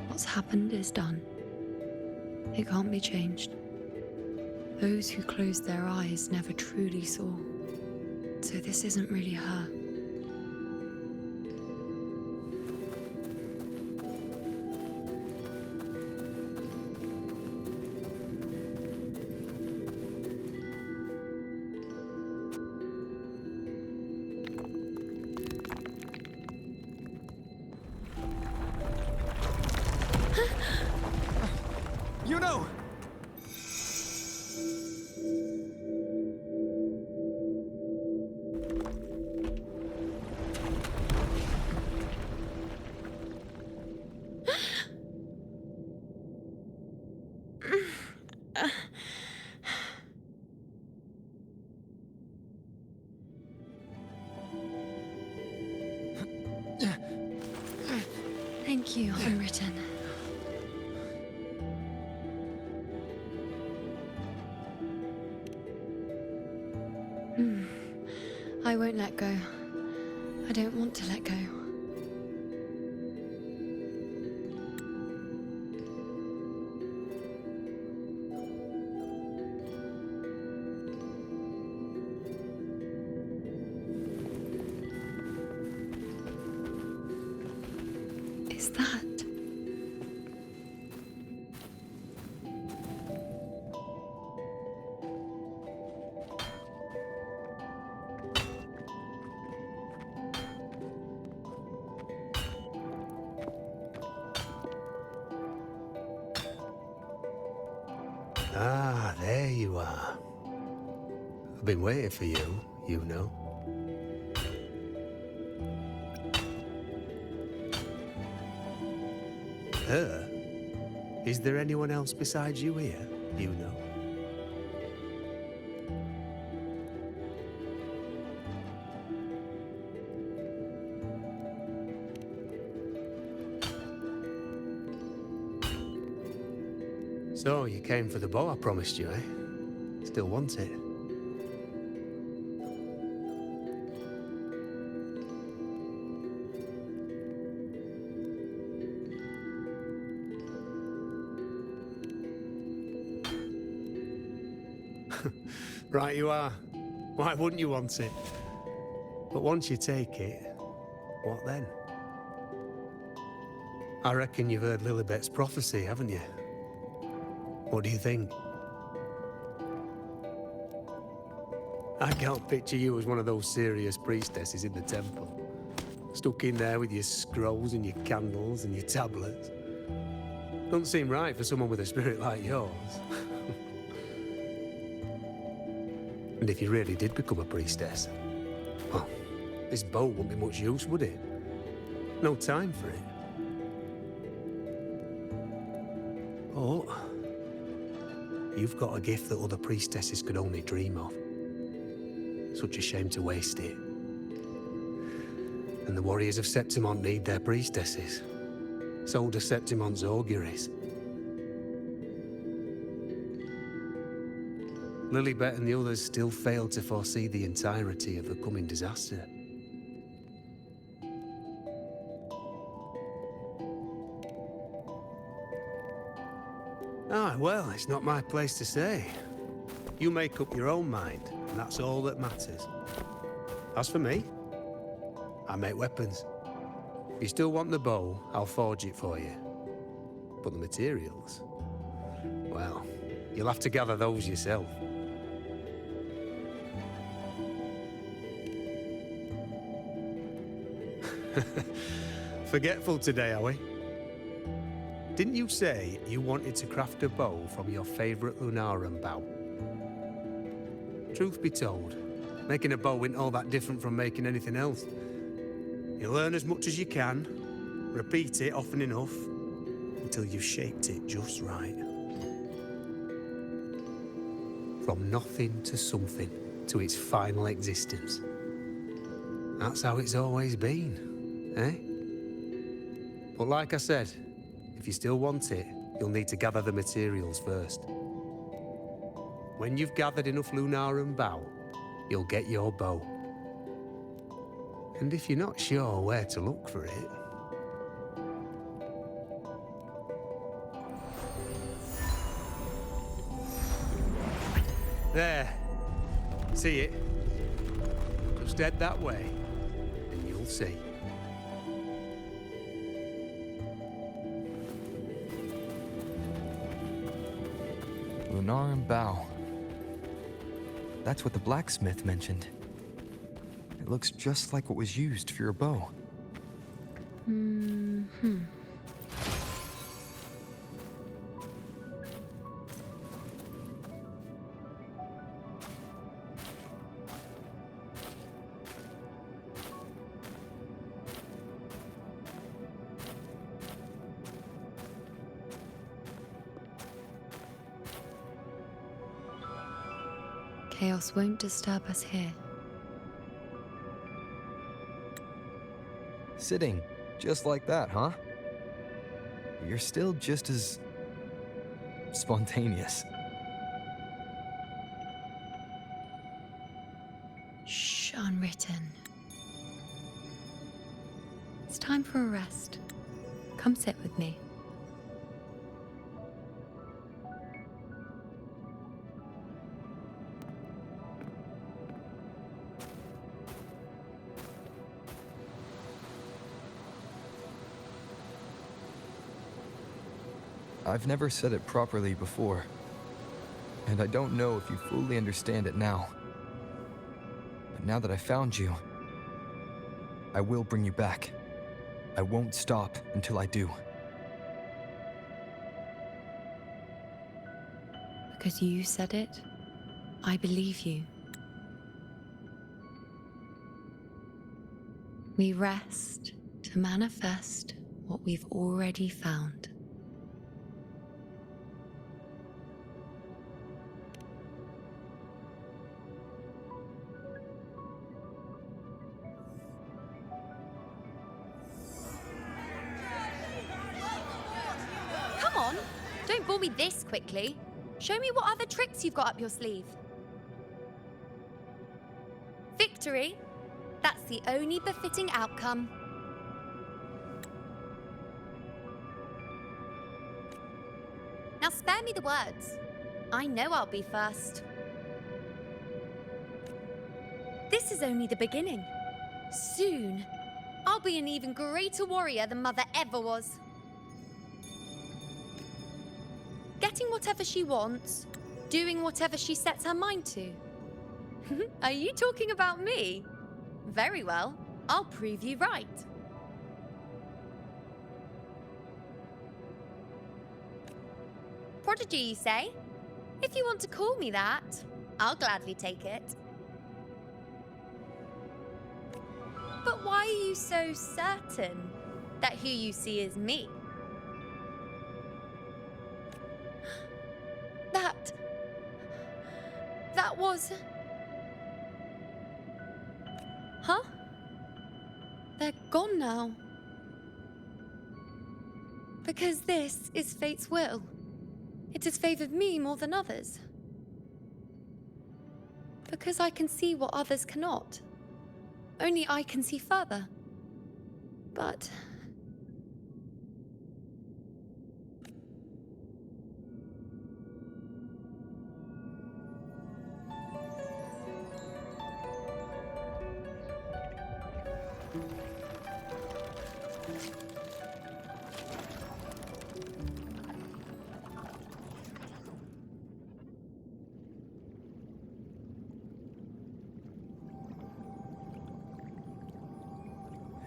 What's happened is done. It can't be changed. Those who closed their eyes never truly saw. So this isn't really her. You know! Thank you, Unwritten. I won't let go. I don't want to let go. Is that? Ah, there you are. I've been waiting for you, you know. Her? Is there anyone else besides you here, you know? So, you came for the bow I promised you, eh? Still want it? Right you are. Why wouldn't you want it? But once you take it, what then? I reckon you've heard Lilibet's prophecy, haven't you? What do you think? I can't picture you as one of those serious priestesses in the temple. Stuck in there with your scrolls and your candles and your tablets. Doesn't seem right for someone with a spirit like yours. And if you really did become a priestess, well, this bow wouldn't be much use, would it? No time for it. But you've got a gift that other priestesses could only dream of. Such a shame to waste it. And the warriors of Septimont need their priestesses. So do Septimont's auguries. Lilibet and the others still failed to foresee the entirety of the coming disaster. Ah, well, it's not my place to say. You make up your own mind, and that's all that matters. As for me, I make weapons. If you still want the bow, I'll forge it for you. But the materials, well, you'll have to gather those yourself. Forgetful today, are we? Didn't you say you wanted to craft a bow from your favorite Lunarum bow? Truth be told, making a bow isn't all that different from making anything else. You learn as much as you can, repeat it often enough, until you've shaped it just right. From nothing to something, to its final existence. That's how it's always been, eh? But like I said, if you still want it, you'll need to gather the materials first. When you've gathered enough Lunarum bow, you'll get your bow. And if you're not sure where to look for it... There. See it? Just head that way, and you'll see. Lunarum bow. That's what the blacksmith mentioned. It looks just like what was used for your bow. Mm-hmm. Chaos won't disturb us here. Sitting, just like that, huh? You're still just as... spontaneous. Shh, unwritten. It's time for a rest. Come sit with me. I've never said it properly before, and I don't know if you fully understand it now. But now that I found you, I will bring you back. I won't stop until I do. Because you said it, I believe you. We rest to manifest what we've already found. Come on, don't bore me this quickly. Show me what other tricks you've got up your sleeve. Victory? That's the only befitting outcome. Now spare me the words. I know I'll be first. This is only the beginning. Soon, I'll be an even greater warrior than Mother ever was. Getting whatever she wants, doing whatever she sets her mind to. Are you talking about me? Very well, I'll prove you right. Prodigy, you say? If you want to call me that, I'll gladly take it. But why are you so certain that who you see is me? That was... Huh? They're gone now. Because this is fate's will. It has favored me more than others. Because I can see what others cannot. Only I can see further. But...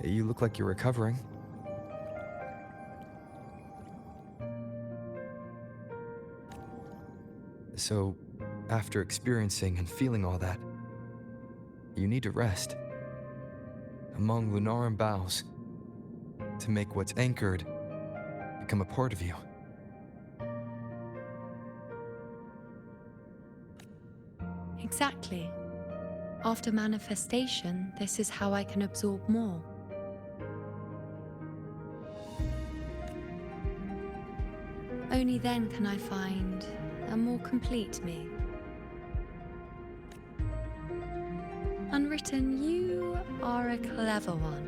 You look like you're recovering. So, after experiencing and feeling all that, you need to rest among Lunaran boughs to make what's anchored become a part of you. Exactly. After manifestation, this is how I can absorb more. Only then can I find a more complete me. Unwritten, you are a clever one.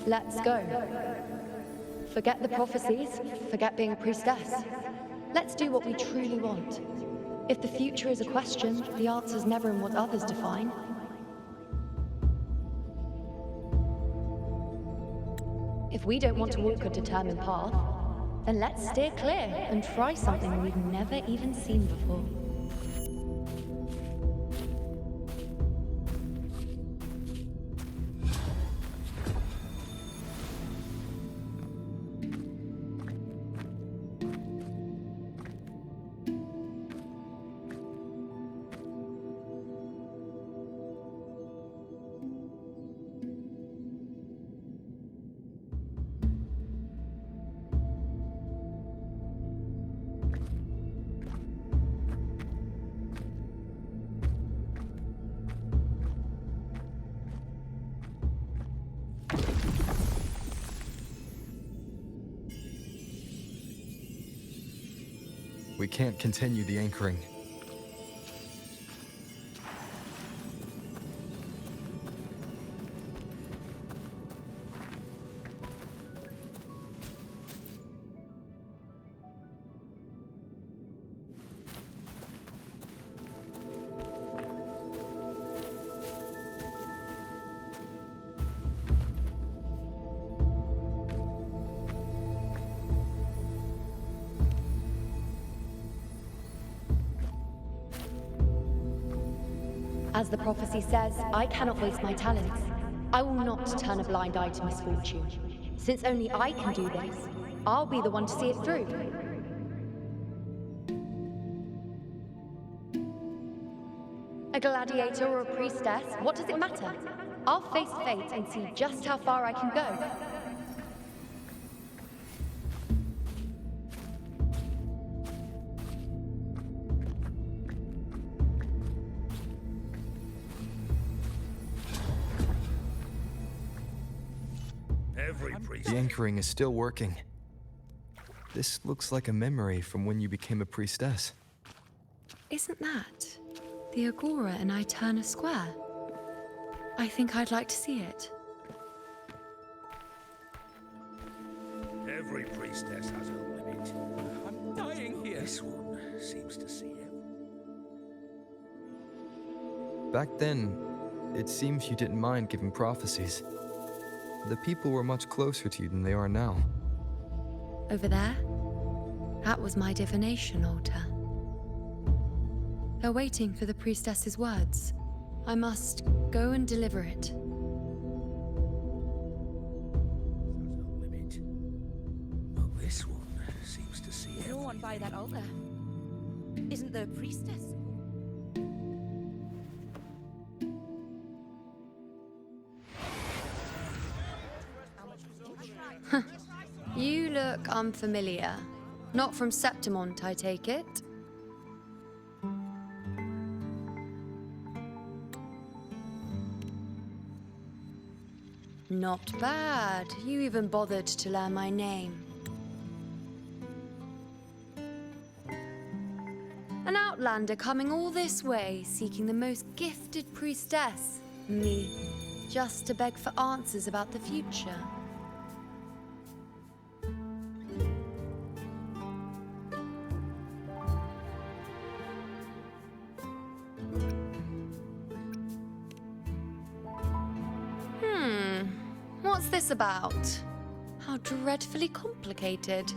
Let's go. Forget the prophecies, forget being a priestess. Let's do what we truly want. If the future is a question, the answer's never in what others define. If we don't want to walk a determined path, Then let's steer clear and try something we've never even seen before. We can't continue the anchoring. As the prophecy says, I cannot waste my talents. I will not turn a blind eye to misfortune. Since only I can do this, I'll be the one to see it through. A gladiator or a priestess, what does it matter? I'll face fate and see just how far I can go. The anchoring is still working. This looks like a memory from when you became a priestess. Isn't that the Agora in Eterna Square? I think I'd like to see it. Every priestess has a limit. I'm dying here. This one seems to see it. Back then, it seems you didn't mind giving prophecies. The people were much closer to you than they are now. Over there? That was my divination altar. They're waiting for the priestess's words. I must go and deliver it. Limit. But this one seems to see it. No one by that altar. Isn't the priestess? You look unfamiliar. Not from Septimont, I take it. Not bad. You even bothered to learn my name. An outlander coming all this way, seeking the most gifted priestess, me, just to beg for answers about the future. What's this about? How dreadfully complicated.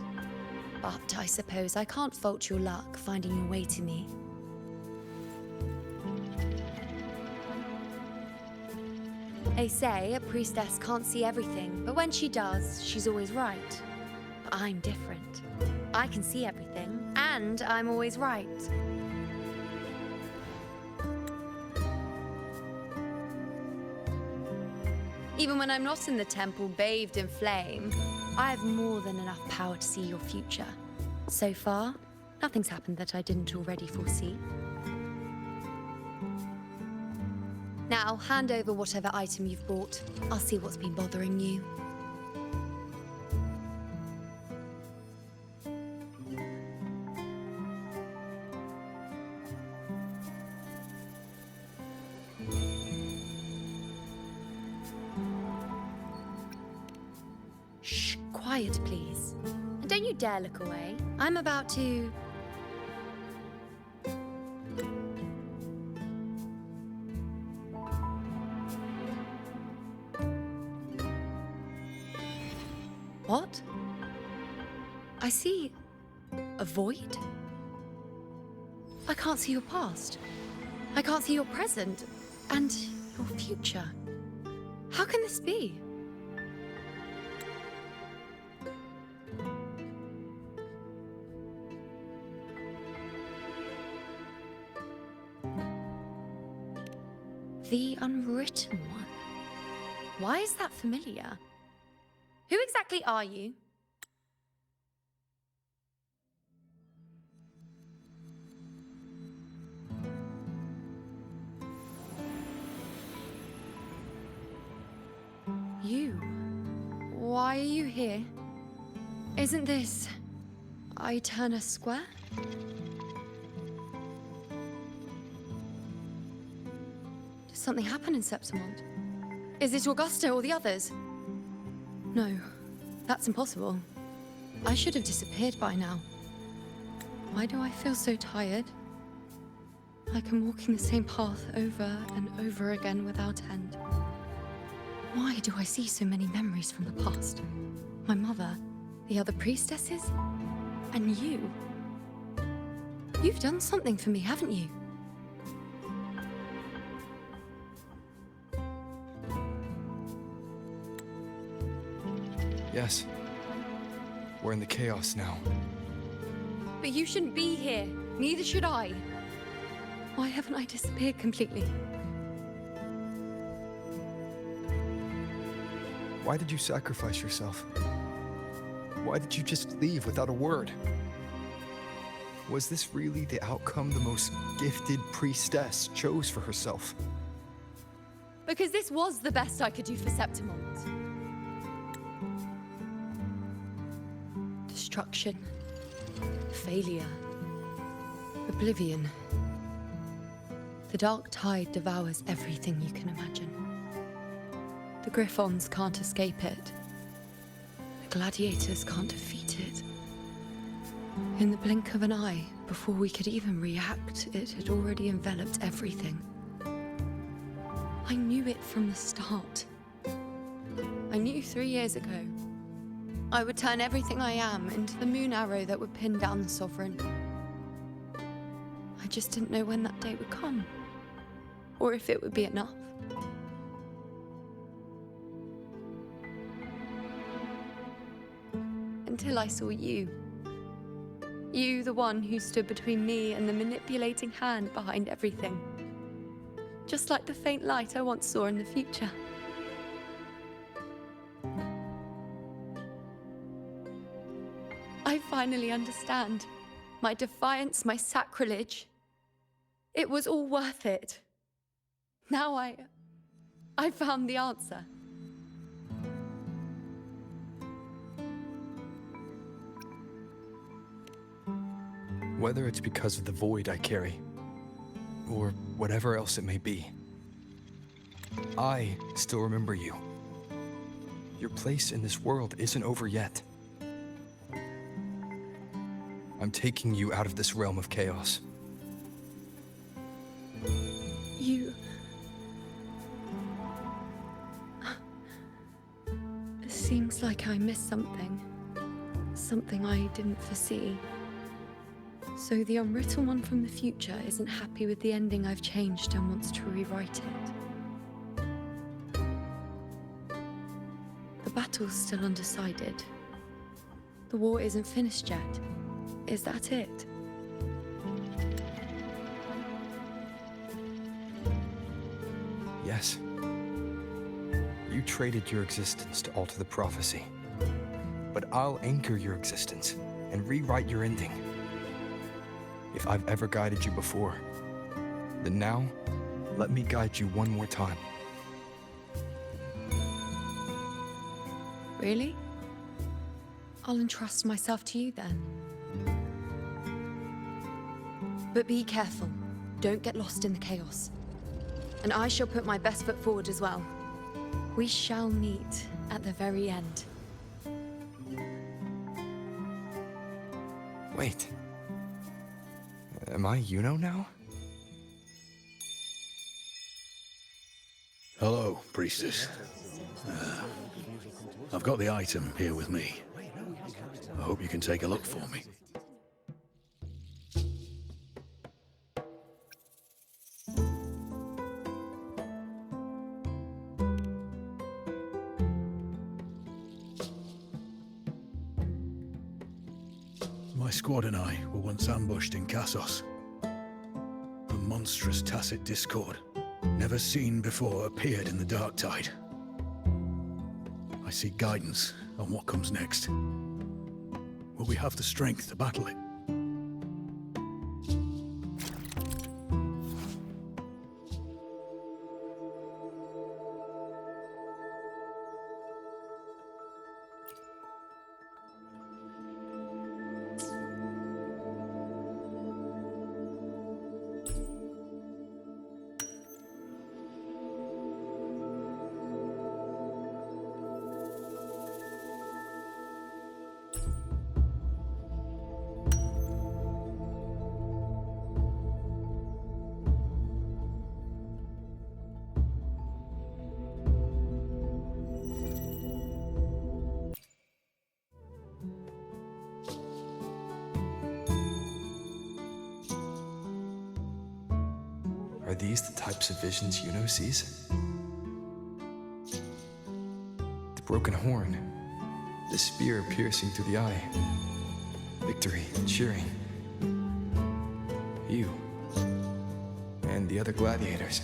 But I suppose I can't fault your luck finding your way to me. They say a priestess can't see everything, but when she does, she's always right. But I'm different. I can see everything, and I'm always right. Even when I'm not in the temple bathed in flame, I have more than enough power to see your future. So far, nothing's happened that I didn't already foresee. Now, hand over whatever item you've bought. I'll see what's been bothering you. Shh, quiet, please. And don't you dare look away. I'm about to... What? I see a void. I can't see your past. I can't see your present and your future. How can this be? The Unwritten One. Why is that familiar? Who exactly are you? You? Why are you here? Isn't this Eterna Square? Did something happen in Septimont? Is it Augusta or the others? No, that's impossible. I should have disappeared by now. Why do I feel so tired? Like I'm walking the same path over and over again without end. Why do I see so many memories from the past? My mother, the other priestesses, and you. You've done something for me, haven't you? Yes. We're in the chaos now. But you shouldn't be here. Neither should I. Why haven't I disappeared completely? Why did you sacrifice yourself? Why did you just leave without a word? Was this really the outcome the most gifted priestess chose for herself? Because this was the best I could do for Septimont. Destruction. Failure. Oblivion. The dark tide devours everything you can imagine. The Griffons can't escape it. The gladiators can't defeat it. In the blink of an eye, before we could even react, it had already enveloped everything. I knew it from the start. I knew 3 years ago. I would turn everything I am into the moon arrow that would pin down the Sovereign. I just didn't know when that day would come, or if it would be enough. Until I saw you. You, the one who stood between me and the manipulating hand behind everything. Just like the faint light I once saw in the future. I finally understand. My defiance, my sacrilege. It was all worth it. Now I found the answer. Whether it's because of the void I carry, or whatever else it may be, I still remember you. Your place in this world isn't over yet. I'm taking you out of this realm of chaos. You... It seems like I missed something. Something I didn't foresee. So the Unwritten One from the future isn't happy with the ending I've changed and wants to rewrite it. The battle's still undecided. The war isn't finished yet. Is that it? Yes. You traded your existence to alter the prophecy. But I'll anchor your existence and rewrite your ending. If I've ever guided you before, then now, let me guide you one more time. Really? I'll entrust myself to you then. But be careful. Don't get lost in the chaos. And I shall put my best foot forward as well. We shall meet at the very end. Wait. Am I Yuno now? Hello, priestess. I've got the item here with me. I hope you can take a look for me. My squad and I were once ambushed in Kassos. A monstrous tacit discord, never seen before, appeared in the dark tide. I seek guidance on what comes next. Will we have the strength to battle it? Are these the types of visions Yuno sees? The broken horn, the spear piercing through the eye, victory, cheering. You, and the other gladiators.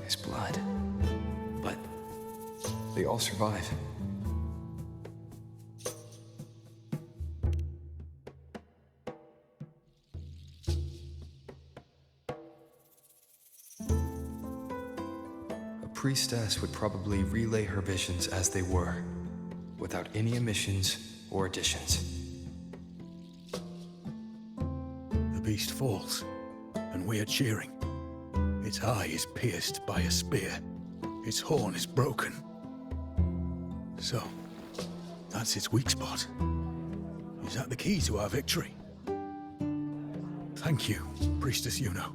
His blood. But they all survive. Priestess would probably relay her visions as they were, without any omissions or additions. The beast falls, and we are cheering. Its eye is pierced by a spear. Its horn is broken. So, that's its weak spot. Is that the key to our victory? Thank you, Priestess Yuno.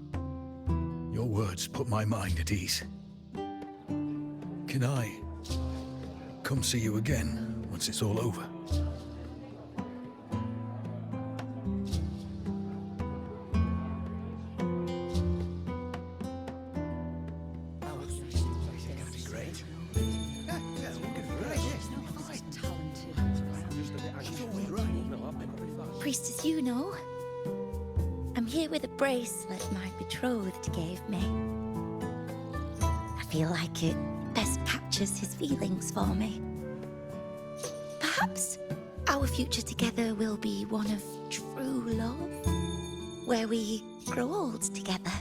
Your words put my mind at ease. Can I come see you again once it's all over? Priestess Yuno, I'm here with a bracelet my betrothed gave me. I feel like it best captures his feelings for me. Perhaps our future together will be one of true love, where we grow old together.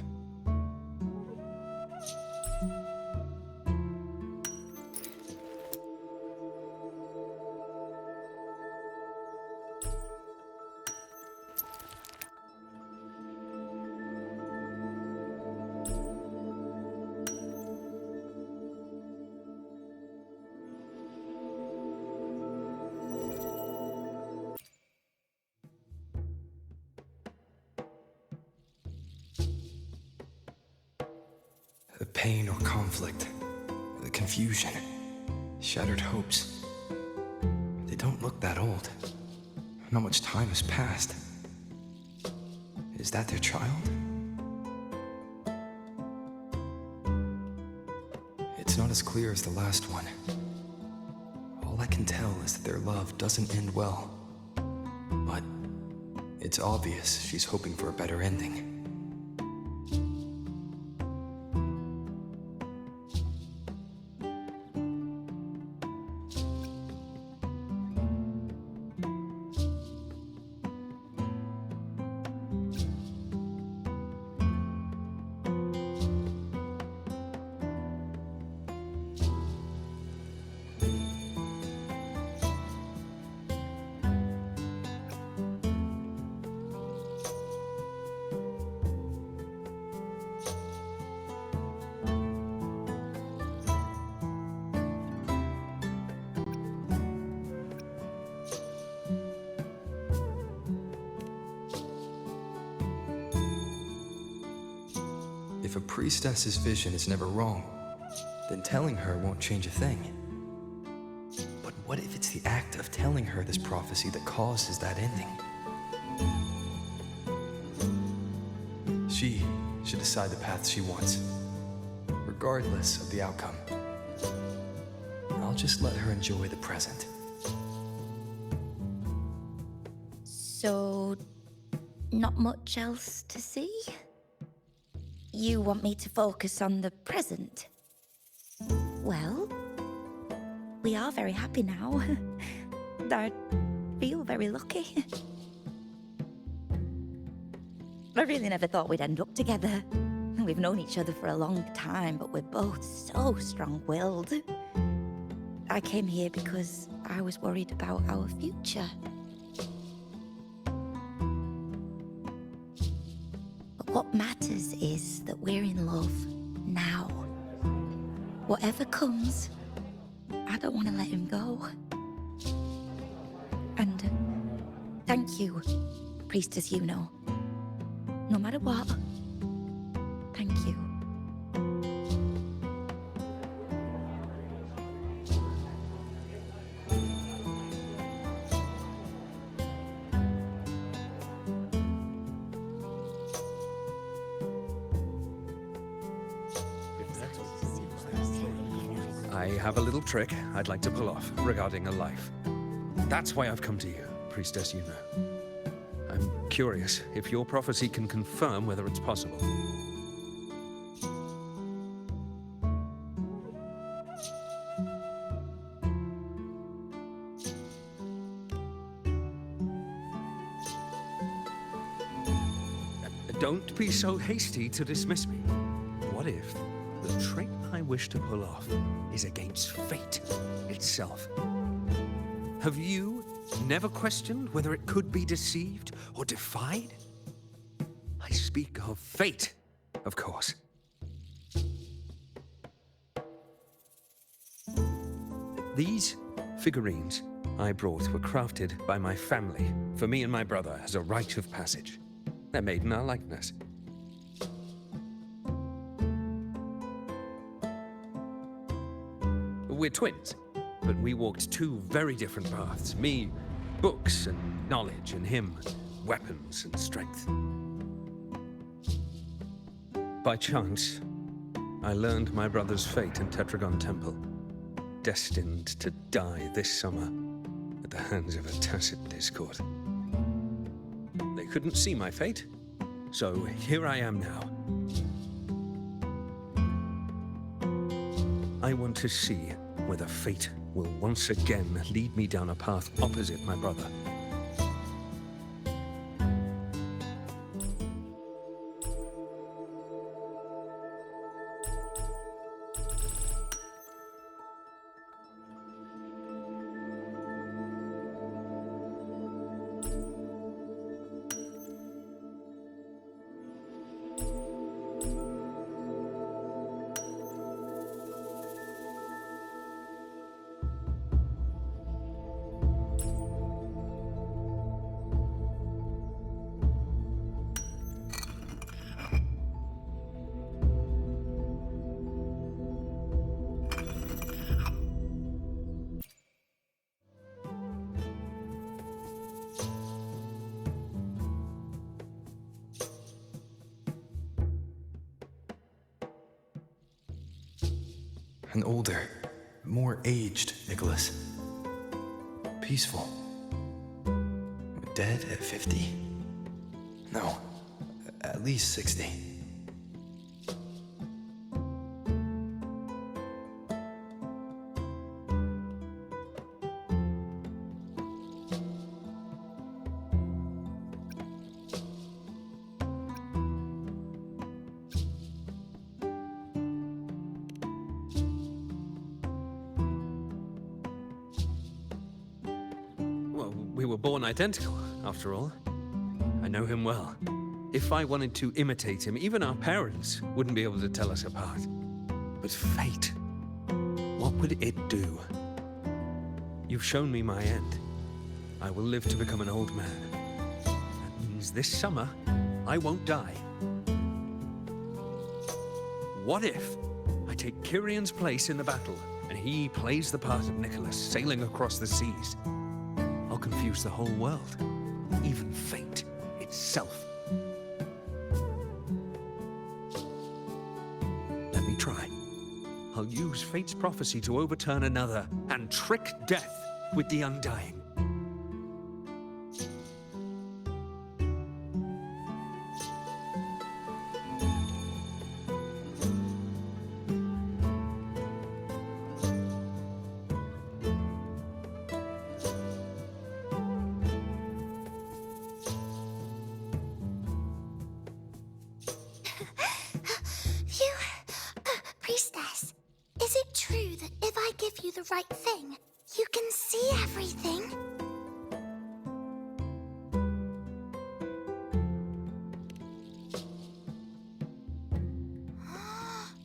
The pain or conflict, the confusion, shattered hopes. They don't look that old. Not much time has passed. Is that their child? It's not as clear as the last one. All I can tell is that their love doesn't end well. But it's obvious she's hoping for a better ending. If a priestess's vision is never wrong, then telling her won't change a thing. But What if it's the act of telling her this prophecy that causes that ending? She should decide the path she wants, regardless of the outcome. I'll just let her enjoy the present. So, not much else to see? You want me to focus on the present? Well, we are very happy now. I feel very lucky. I really never thought we'd end up together. We've known each other for a long time, but we're both so strong-willed. I came here because I was worried about our future. But what matters is that we're in love now. Whatever comes, I don't want to let him go. And thank you, Priestess Yuno. No matter what, thank you. I have a little trick I'd like to pull off regarding a life. That's why I've come to you, Priestess Yuno. I'm curious if your prophecy can confirm whether it's possible. Don't be so hasty to dismiss me. What if the trait I wish to pull off is against fate itself? Have you never questioned whether it could be deceived or defied? I speak of fate, of course. These figurines I brought were crafted by my family for me and my brother as a rite of passage. They're made in our likeness. We're twins, but we walked two very different paths. Me, books and knowledge, and him, weapons and strength. By chance, I learned my brother's fate in Tetragon Temple, destined to die this summer at the hands of a tacit discord. They couldn't see my fate, so here I am now. I want to see whether fate will once again lead me down a path opposite my brother. An older, more aged Nicholas. Peaceful. Dead at 50? No, at least 60. We were born identical, after all. I know him well. If I wanted to imitate him, even our parents wouldn't be able to tell us apart. But fate, what would it do? You've shown me my end. I will live to become an old man. That means this summer, I won't die. What if I take Kyrion's place in the battle and he plays the part of Nicholas sailing across the seas, I'll confuse the whole world, even fate itself. Let me try. I'll use fate's prophecy to overturn another and trick death with the undying. Phew. Priestess, is it true that if I give you the right thing, you can see everything?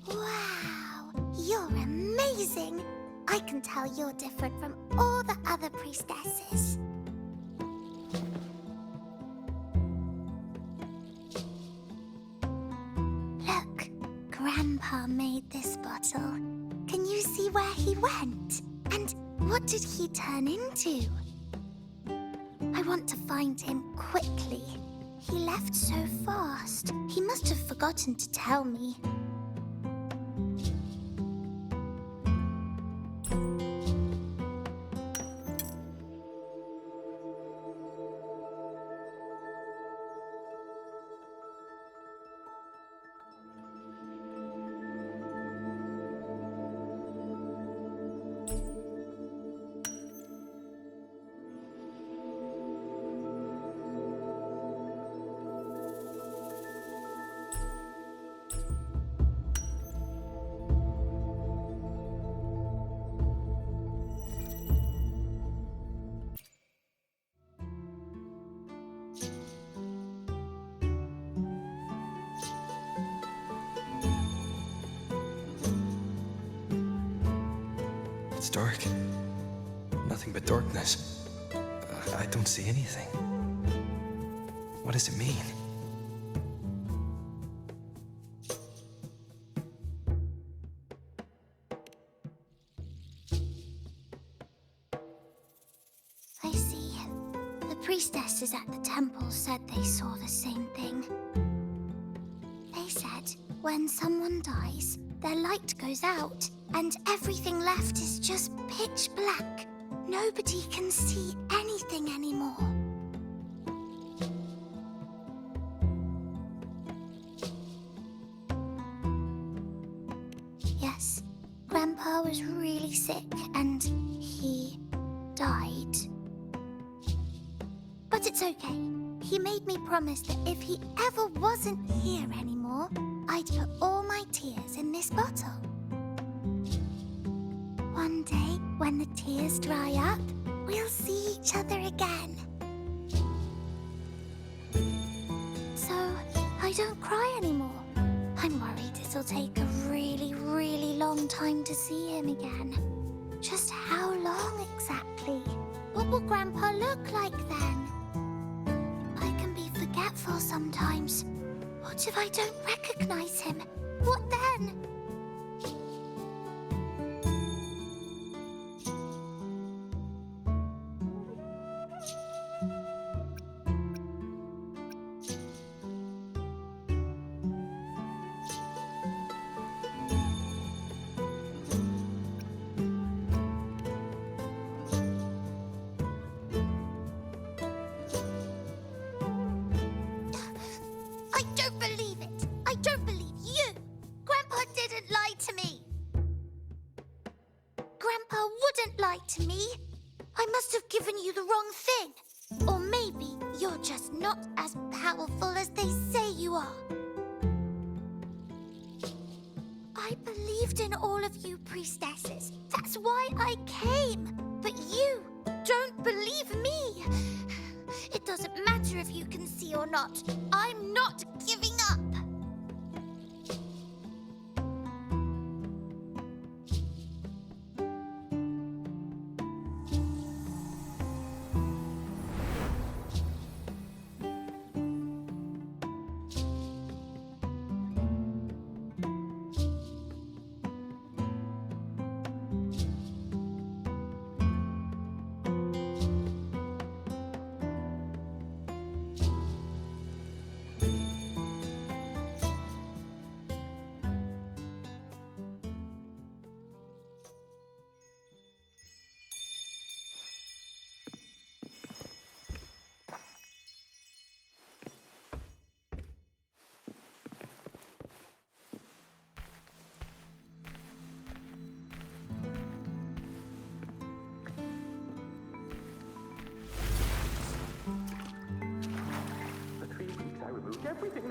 Wow, you're amazing. I can tell you're different from all the other priestesses. Look, Grandpa made this bottle. Can you see where he went? And what did he turn into? I want to find him quickly. He left so fast. He must have forgotten to tell me. It's dark. Nothing but darkness. I don't see anything. What does it mean? I see. The priestesses at the temple said they saw the same thing. They said when someone dies, their light goes out, and everything left is just pitch black. Nobody can see anything anymore. Yes, Grandpa was really sick, and he died. But it's okay. He made me promise that if he ever wasn't here anymore, I'd put all my tears in this bottle. One day, when the tears dry up, we'll see each other again. So, I don't cry anymore. I'm worried it'll take a really, really long time to see him again. Just how long exactly? What will Grandpa look like then? I can be forgetful sometimes. What if I don't recognize him? What then? I don't believe it! I don't believe you! Grandpa didn't lie to me! Grandpa wouldn't lie to me! I must have given you the wrong thing! Or maybe you're just not as powerful as they say you are. I believed in all of you priestesses. That's why I came. But you don't believe me. It doesn't matter if you can see or not. I'm not giving up.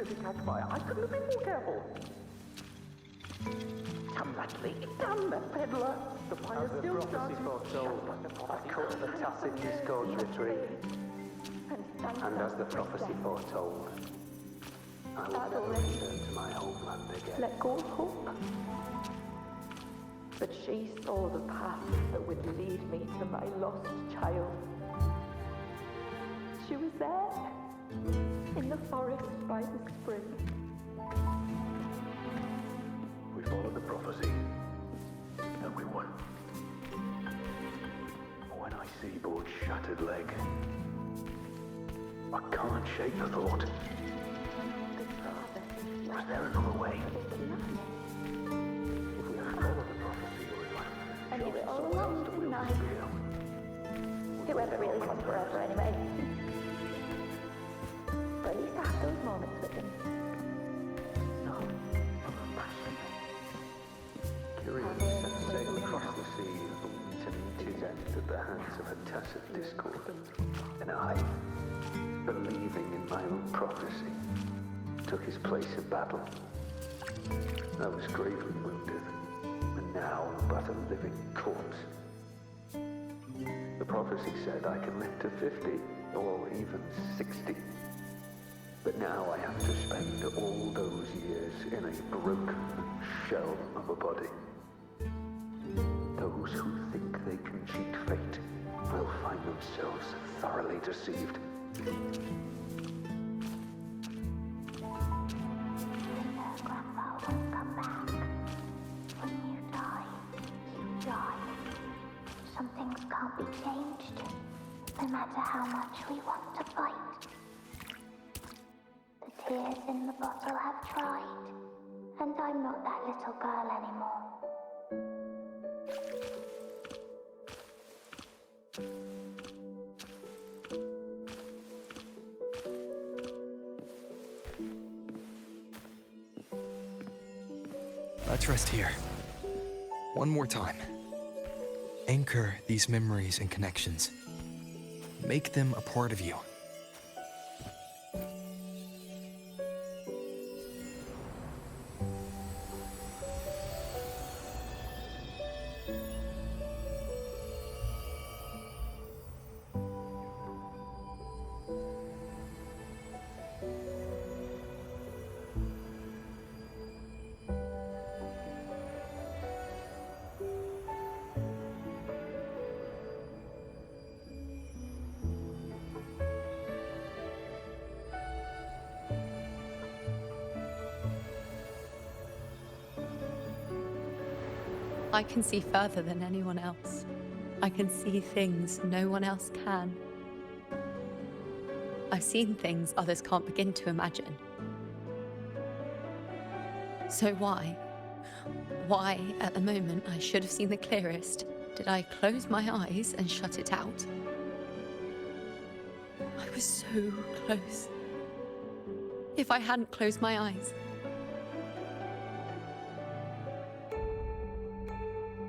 to catch fire. I couldn't have been more careful. Damn that leak! Damn that peddler! The fire's still starting. As the prophecy foretold, I cut the tacit discord's retreat. And as the prophecy foretold, I will never return to my homeland again. Let go of hope. But she saw the path that would lead me to my lost child. She was there, in the forest by the spring. We followed the prophecy, and we won. When I see Board's shattered leg, I can't shake the thought. Was there another way? If we had followed the prophecy, I knew it all along, didn't I? Whoever really was forever anyway. But at least I had those moments with him. So passionate. Curious set sail across the sea to meet his end at the hands of a tacit discord. And I, believing in my own prophecy, took his place in battle. I was gravely wounded, and now but a living corpse. The prophecy said I can live to 50, or even 60. But now I have to spend all those years in a broken shell of a body. Those who think they can cheat fate will find themselves thoroughly deceived. Some things can't be changed, no matter how much we want to fight. The tears in the bottle have tried, and I'm not that little girl anymore. Let's rest here. One more time. Anchor these memories and connections. Make them a part of you. I can see further than anyone else. I can see things no one else can. I've seen things others can't begin to imagine. So why, at the moment I should have seen the clearest, did I close my eyes and shut it out? I was so close. If I hadn't closed my eyes,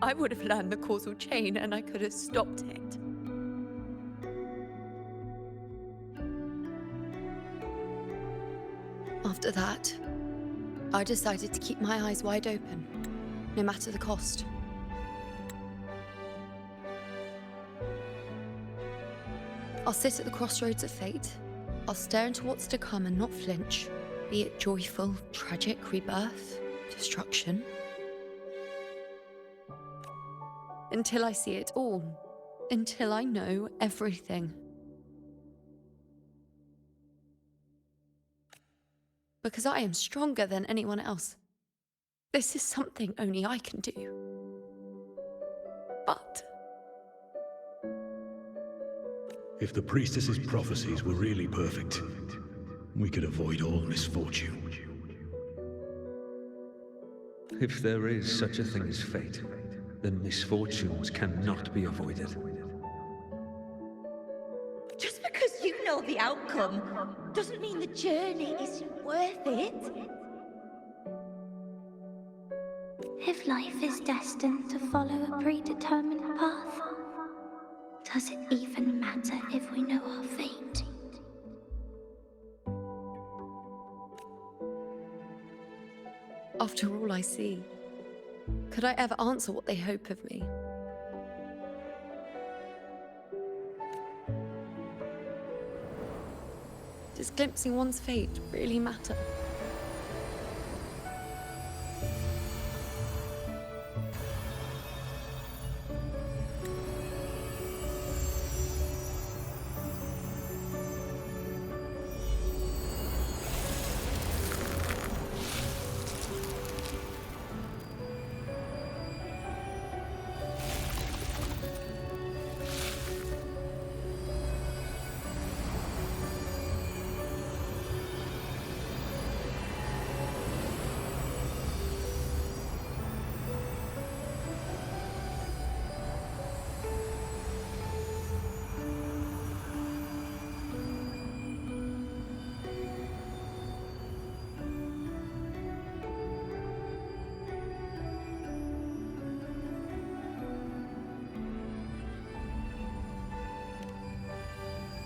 I would have learned the causal chain and I could have stopped it. After that, I decided to keep my eyes wide open, no matter the cost. I'll sit at the crossroads of fate. I'll stare into what's to come and not flinch, be it joyful, tragic, rebirth, destruction. Until I see it all. Until I know everything. Because I am stronger than anyone else. This is something only I can do. But if the priestess's prophecies were really perfect, we could avoid all misfortune. If there is such a thing as fate, then misfortunes cannot be avoided. Just because you know the outcome doesn't mean the journey isn't worth it. If life is destined to follow a predetermined path, does it even matter if we know our fate? After all I see, could I ever answer what they hope of me? Does glimpsing one's fate really matter?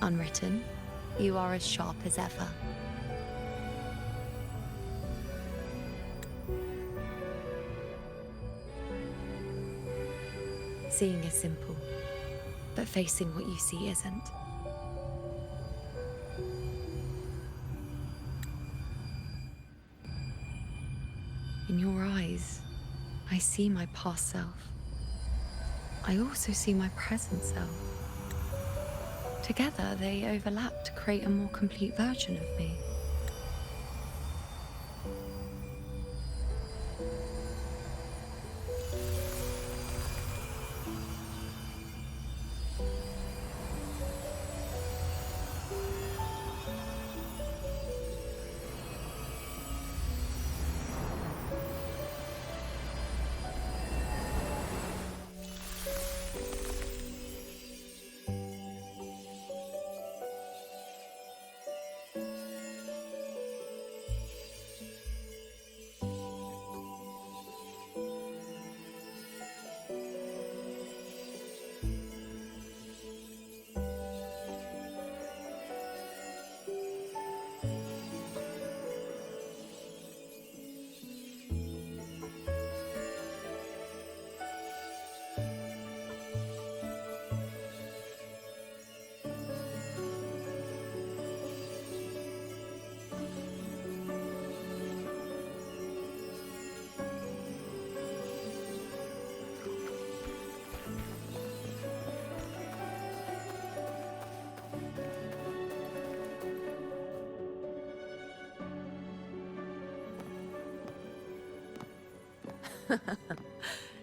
Unwritten, you are as sharp as ever. Seeing is simple, but facing what you see isn't. In your eyes, I see my past self. I also see my present self. Together, they overlap to create a more complete version of me.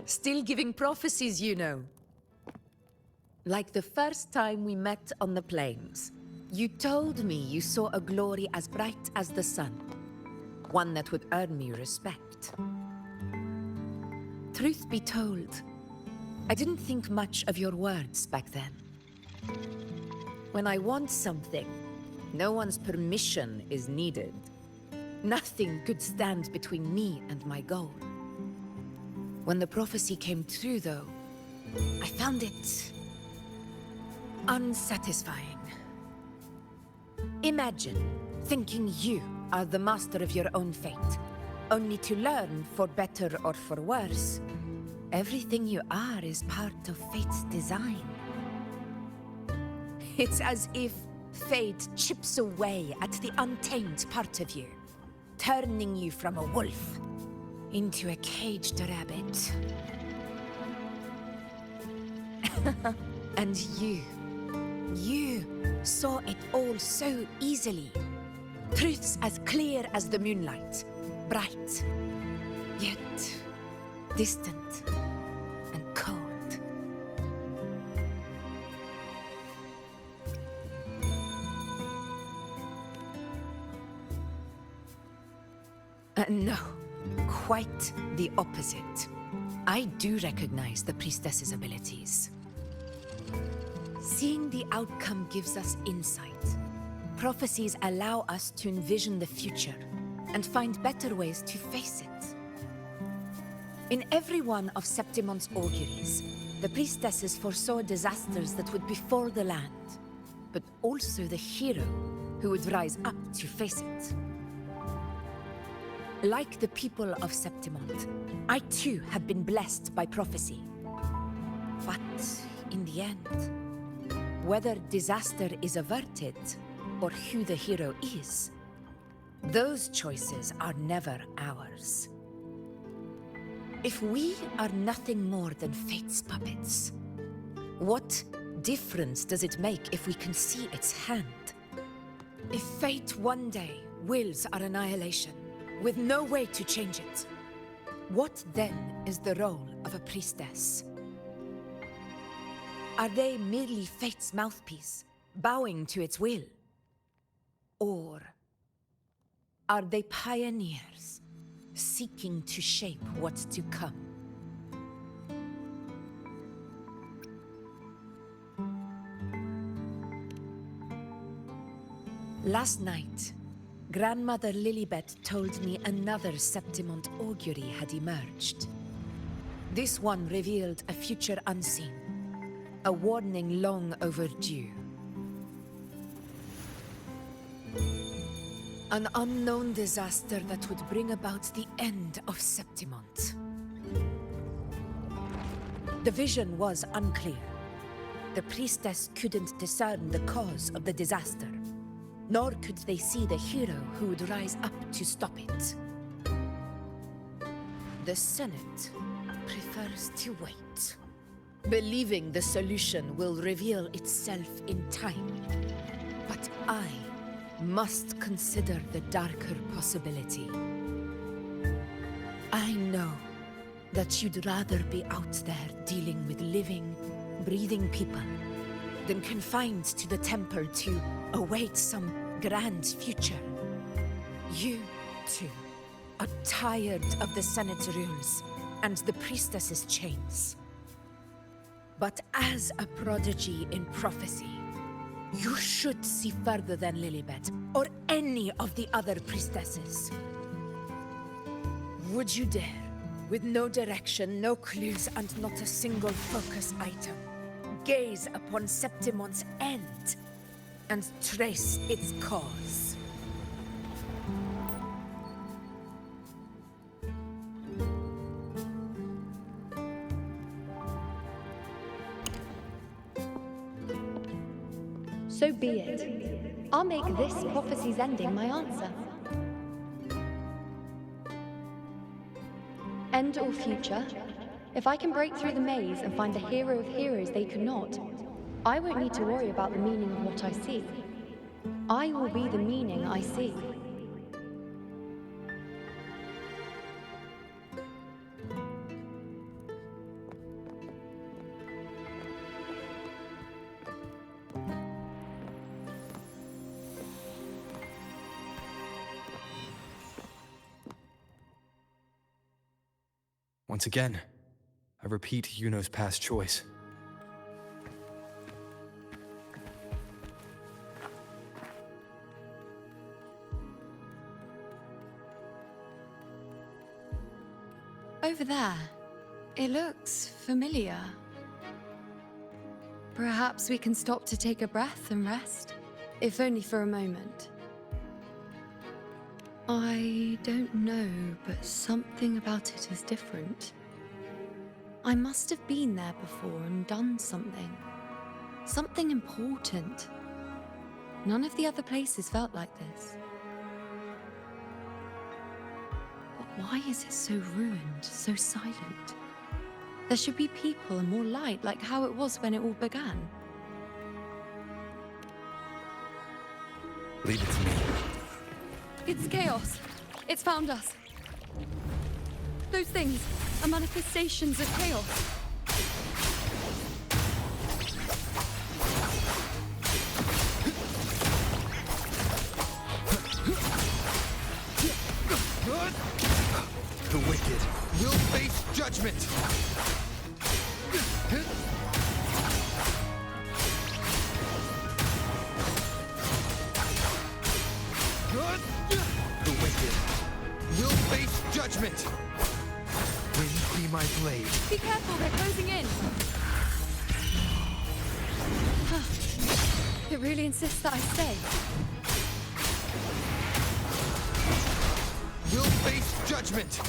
Still giving prophecies, you know. Like the first time we met on the plains. You told me you saw a glory as bright as the sun. One that would earn me respect. Truth be told, I didn't think much of your words back then. When I want something, no one's permission is needed. Nothing could stand between me and my goal. When the prophecy came true, though, I found it unsatisfying. Imagine thinking you are the master of your own fate, only to learn, for better or for worse, everything you are is part of fate's design. It's as if fate chips away at the untamed part of you, turning you from a wolf into a caged rabbit. And you saw it all so easily. Truths as clear as the moonlight, bright, yet distant and cold. No. Quite the opposite. I do recognize the priestess's abilities. Seeing the outcome gives us insight. Prophecies allow us to envision the future and find better ways to face it. In every one of Septimon's auguries, the priestesses foresaw disasters that would befall the land, but also the hero who would rise up to face it. Like the people of Septimont, I too have been blessed by prophecy. But in the end, whether disaster is averted or who the hero is, those choices are never ours. If we are nothing more than fate's puppets, what difference does it make if we can see its hand? If fate one day wills our annihilation, with no way to change it, what then is the role of a priestess? Are they merely fate's mouthpiece, bowing to its will? Or are they pioneers, seeking to shape what's to come? Last night, Grandmother Lilibet told me another Septimont augury had emerged. This one revealed a future unseen, a warning long overdue. An unknown disaster that would bring about the end of Septimont. The vision was unclear. The priestess couldn't discern the cause of the disaster, nor could they see the hero who would rise up to stop it. The Senate prefers to wait, believing the solution will reveal itself in time. But I must consider the darker possibility. I know that you'd rather be out there dealing with living, breathing people than confined to the temple to await some grand future. You, too, are tired of the Senate rules and the priestess's chains. But as a prodigy in prophecy, you should see further than Lilibet or any of the other priestesses. Would you dare, with no direction, no clues, and not a single focus item, gaze upon Septimont's end and trace its cause? So be it. I'll make this prophecy's ending my answer. End or future, if I can break through the maze and find the hero of heroes they could not, I won't need to worry about the meaning of what I see. I will be the meaning I see. Once again, I repeat Yuno's past choice. Over there, it looks familiar. Perhaps we can stop to take a breath and rest, if only for a moment. I don't know, but something about it is different. I must have been there before and done something. Something important. None of the other places felt like this. But why is it so ruined, so silent? There should be people and more light, like how it was when it all began. Leave it to me. It's chaos. It's found us. Those things are manifestations of chaos. The wicked will face judgment. The wicked will face judgment. Wind be my blade. Be careful, they're closing in. It really insists that I stay. Will face judgment!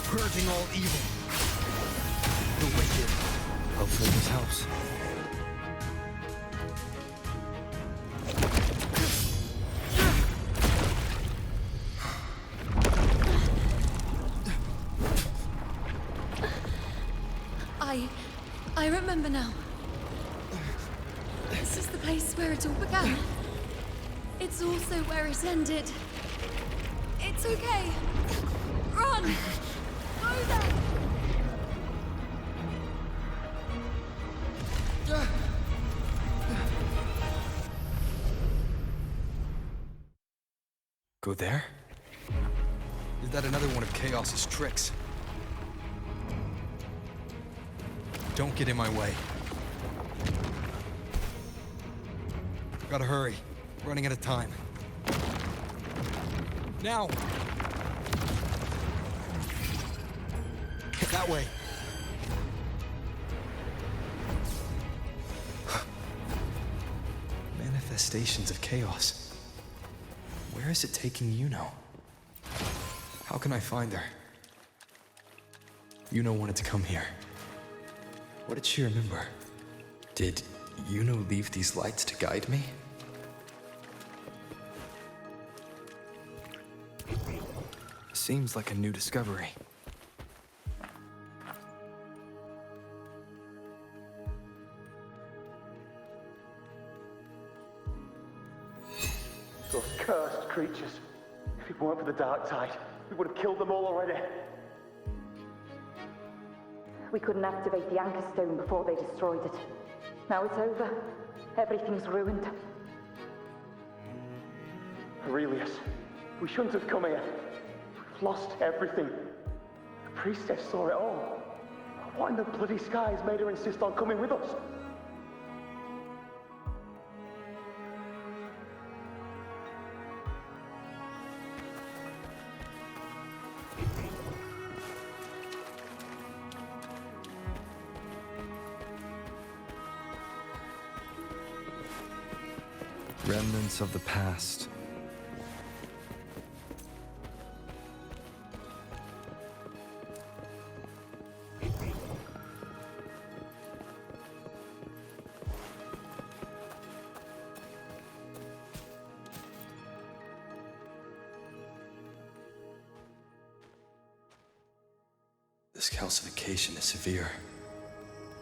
Purging all evil. The wicked. Hopefully this helps. I remember now. This is the place where it all began. It's also where it ended. It's okay. Run! Go there! Go there? Is that another one of Chaos's tricks? Don't get in my way. Gotta hurry. Running out of time. Now! That way. Manifestations of chaos. Where is it taking Yuno? How can I find her? Yuno wanted to come here. What did she remember? Did Yuno leave these lights to guide me? Seems like a new discovery. Those cursed creatures. If it weren't for the dark tide, we would have killed them all already. We couldn't activate the Anchor Stone before they destroyed it. Now it's over. Everything's ruined. Aurelius, we shouldn't have come here. We've lost everything. The priestess saw it all. What in the bloody skies made her insist on coming with us? Remnants of the past. This calcification is severe.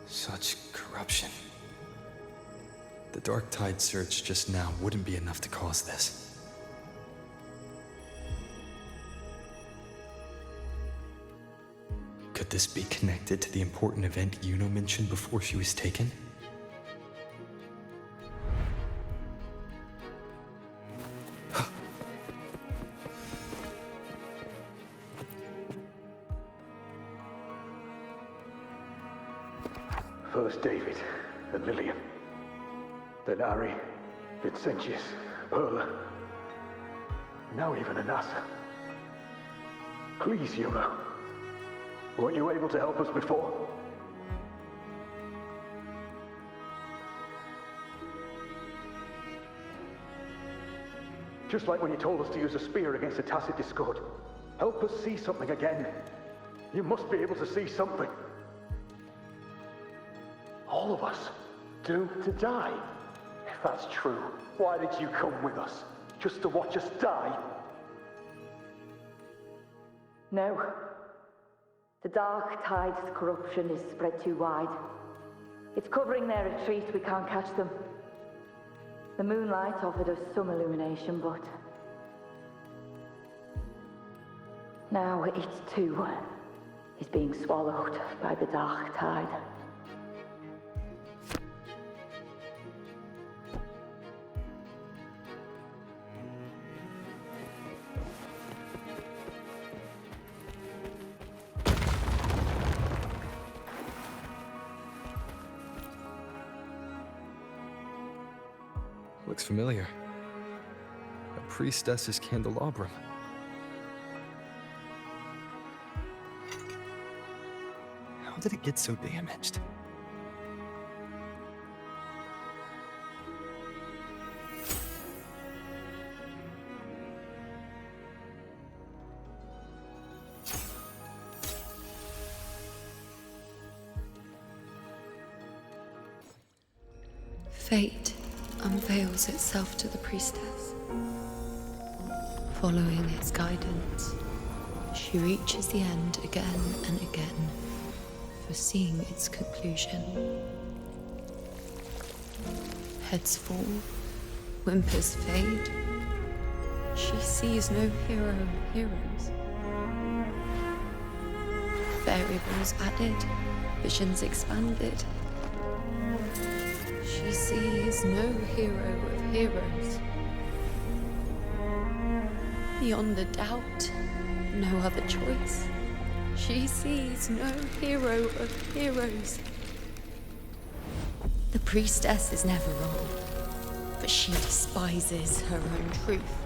Such corruption. The Dark Tide surge just now wouldn't be enough to cause this. Could this be connected to the important event Yuno mentioned before she was taken? First David and Lillian. Then Ari, Vincentius, Perla. Now even Anasa. Please, Yuno. Weren't you able to help us before? Just like when you told us to use a spear against the tacit discord. Help us see something again. You must be able to see something. All of us doomed to die. If that's true, why did you come with us? Just to watch us die? No. The Dark Tide's corruption is spread too wide. It's covering their retreat, we can't catch them. The moonlight offered us some illumination, but... now it too is being swallowed by the Dark Tide. Looks familiar. A priestess's candelabrum. How did it get so damaged? Fate unveils itself to the priestess. Following its guidance, she reaches the end again and again, foreseeing its conclusion. Heads fall, whimpers fade. She sees no hero of heroes. Variables added, visions expanded. She sees no hero of heroes. Beyond a doubt, no other choice. She sees no hero of heroes. The priestess is never wrong, but she despises her own truth.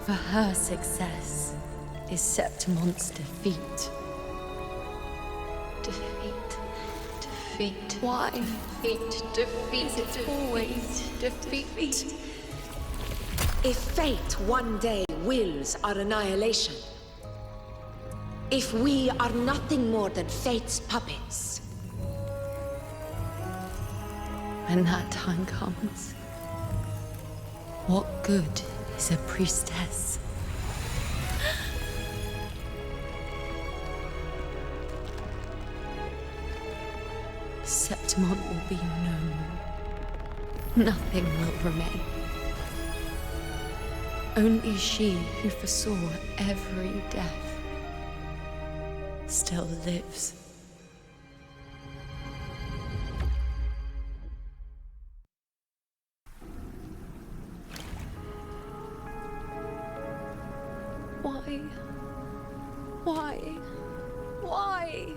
For her success is Septimon's defeat. Defeat. Why? Defeat. Is it always defeat? If fate one day wills our annihilation, if we are nothing more than fate's puppets, when that time comes, what good is a priestess? Septimon will be known. Nothing will remain. Only she who foresaw every death still lives. Why? Why? Why?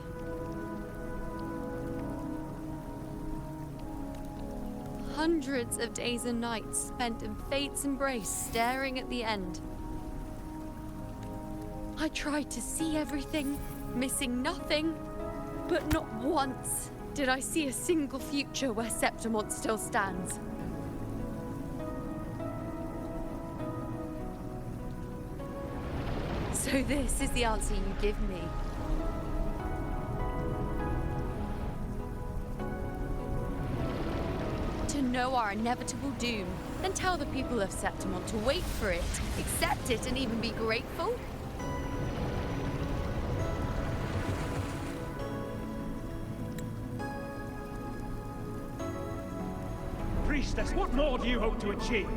Hundreds of days and nights spent in fate's embrace, staring at the end. I tried to see everything, missing nothing, but not once did I see a single future where Septimon still stands. So this is the answer you give me. To know our inevitable doom, then tell the people of Septimon to wait for it, accept it, and even be grateful? Priestess, what more do you hope to achieve?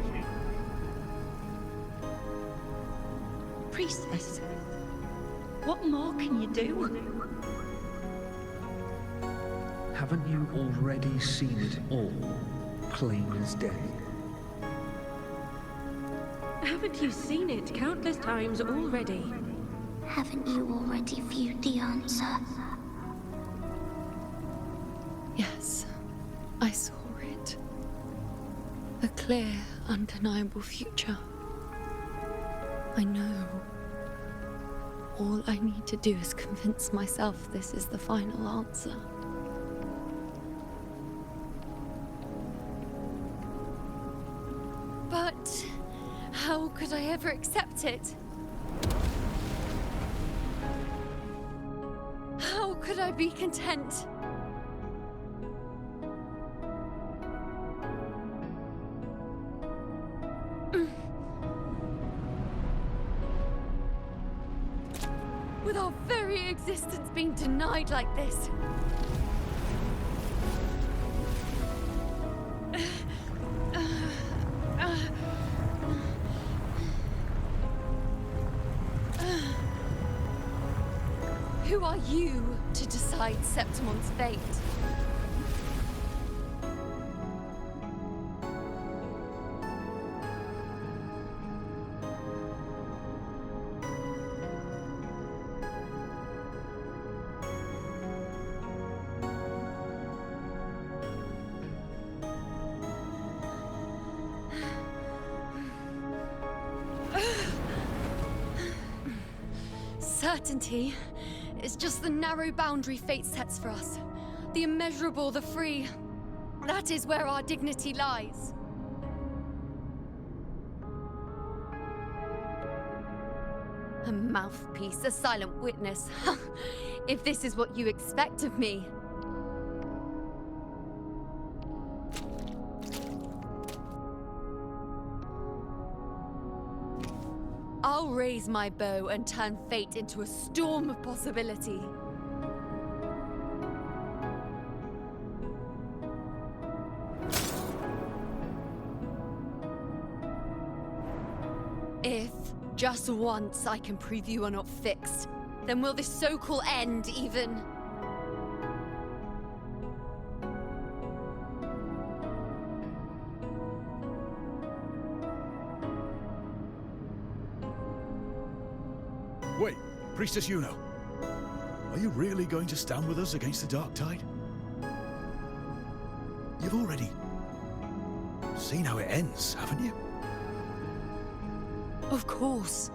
Priestess, what more can you do? Haven't you already seen it all, plain as day? Haven't you seen it countless times already? Haven't you already viewed the answer? Yes, I saw it. A clear, undeniable future. I know. All I need to do is convince myself this is the final answer. But how could I ever accept it? How could I be content? With our very existence being denied like this. Who are you to decide Septimon's fate? Certainty is just the narrow boundary fate sets for us. The immeasurable, the free. That is where our dignity lies. A mouthpiece, a silent witness. If this is what you expect of me. I'll raise my bow and turn fate into a storm of possibility. If, just once, I can prove you are not fixed, then will this so-called end even... Wait, Priestess Yuno. Are you really going to stand with us against the Dark Tide? You've already seen how it ends, haven't you? Of course.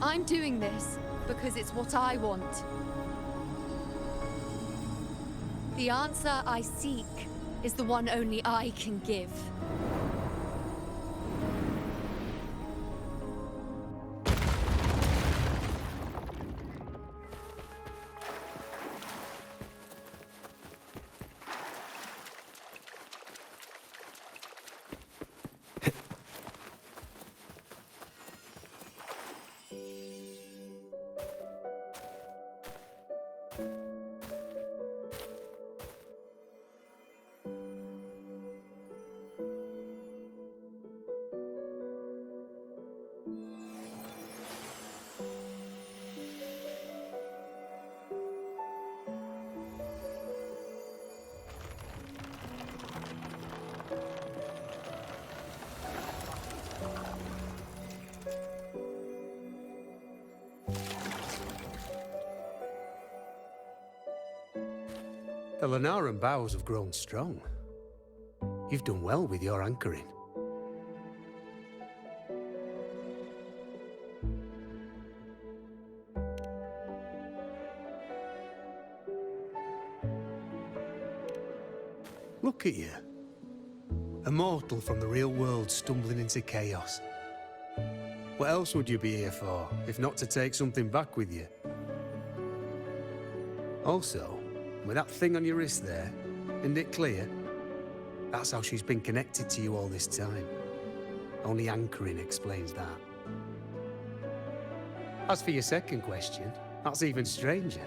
I'm doing this because it's what I want. The answer I seek is the one only I can give. The Lunaran bows have grown strong. You've done well with your anchoring. Look at you. A mortal from the real world stumbling into chaos. What else would you be here for, if not to take something back with you? Also, with that thing on your wrist there, isn't it clear? That's how she's been connected to you all this time. Only anchoring explains that. As for your second question, that's even stranger.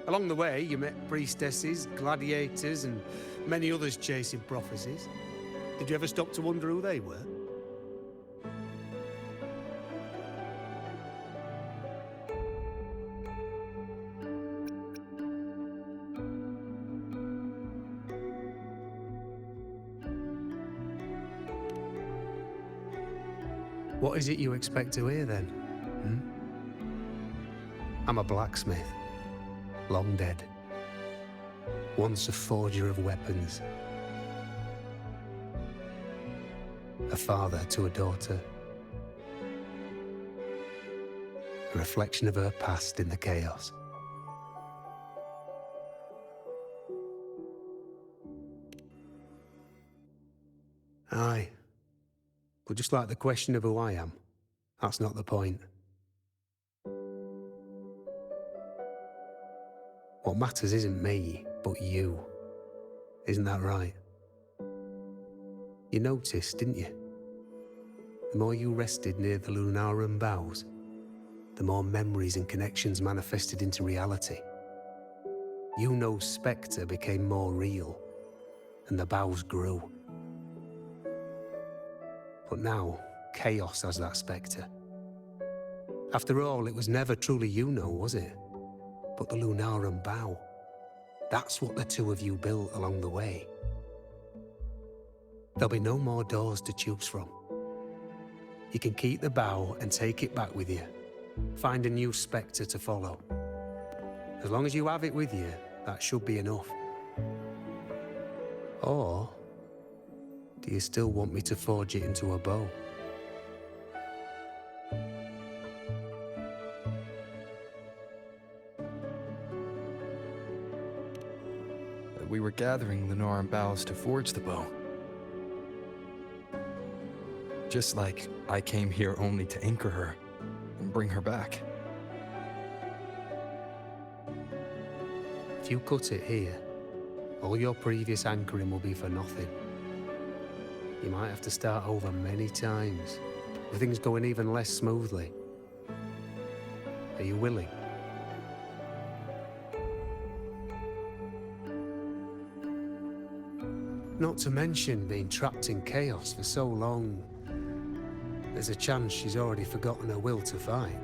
Along the way, you met priestesses, gladiators, and many others chasing prophecies. Did you ever stop to wonder who they were? What is it you expect to hear, then? I'm a blacksmith, long dead. Once a forger of weapons. A father to a daughter. A reflection of her past in the chaos. Aye. But just like the question of who I am, that's not the point. What matters isn't me, but you. Isn't that right? You noticed, didn't you? The more you rested near the Lunaran bows, the more memories and connections manifested into reality. Yuno's spectre became more real, and the bows grew. But now, chaos has that spectre. After all, it was never truly Yuno, was it? But the Lunaran bow. That's what the two of you built along the way. There'll be no more doors to choose from. You can keep the bow and take it back with you. Find a new spectre to follow. As long as you have it with you, that should be enough. Or do you still want me to forge it into a bow? We were gathering Lunaran boughs to forge the bow. Just like I came here only to anchor her and bring her back. you cut it here, all your previous anchoring will be for nothing. You might have to start over many times, with things going even less smoothly. Are you willing? Not to mention being trapped in chaos for so long. There's a chance she's already forgotten her will to fight.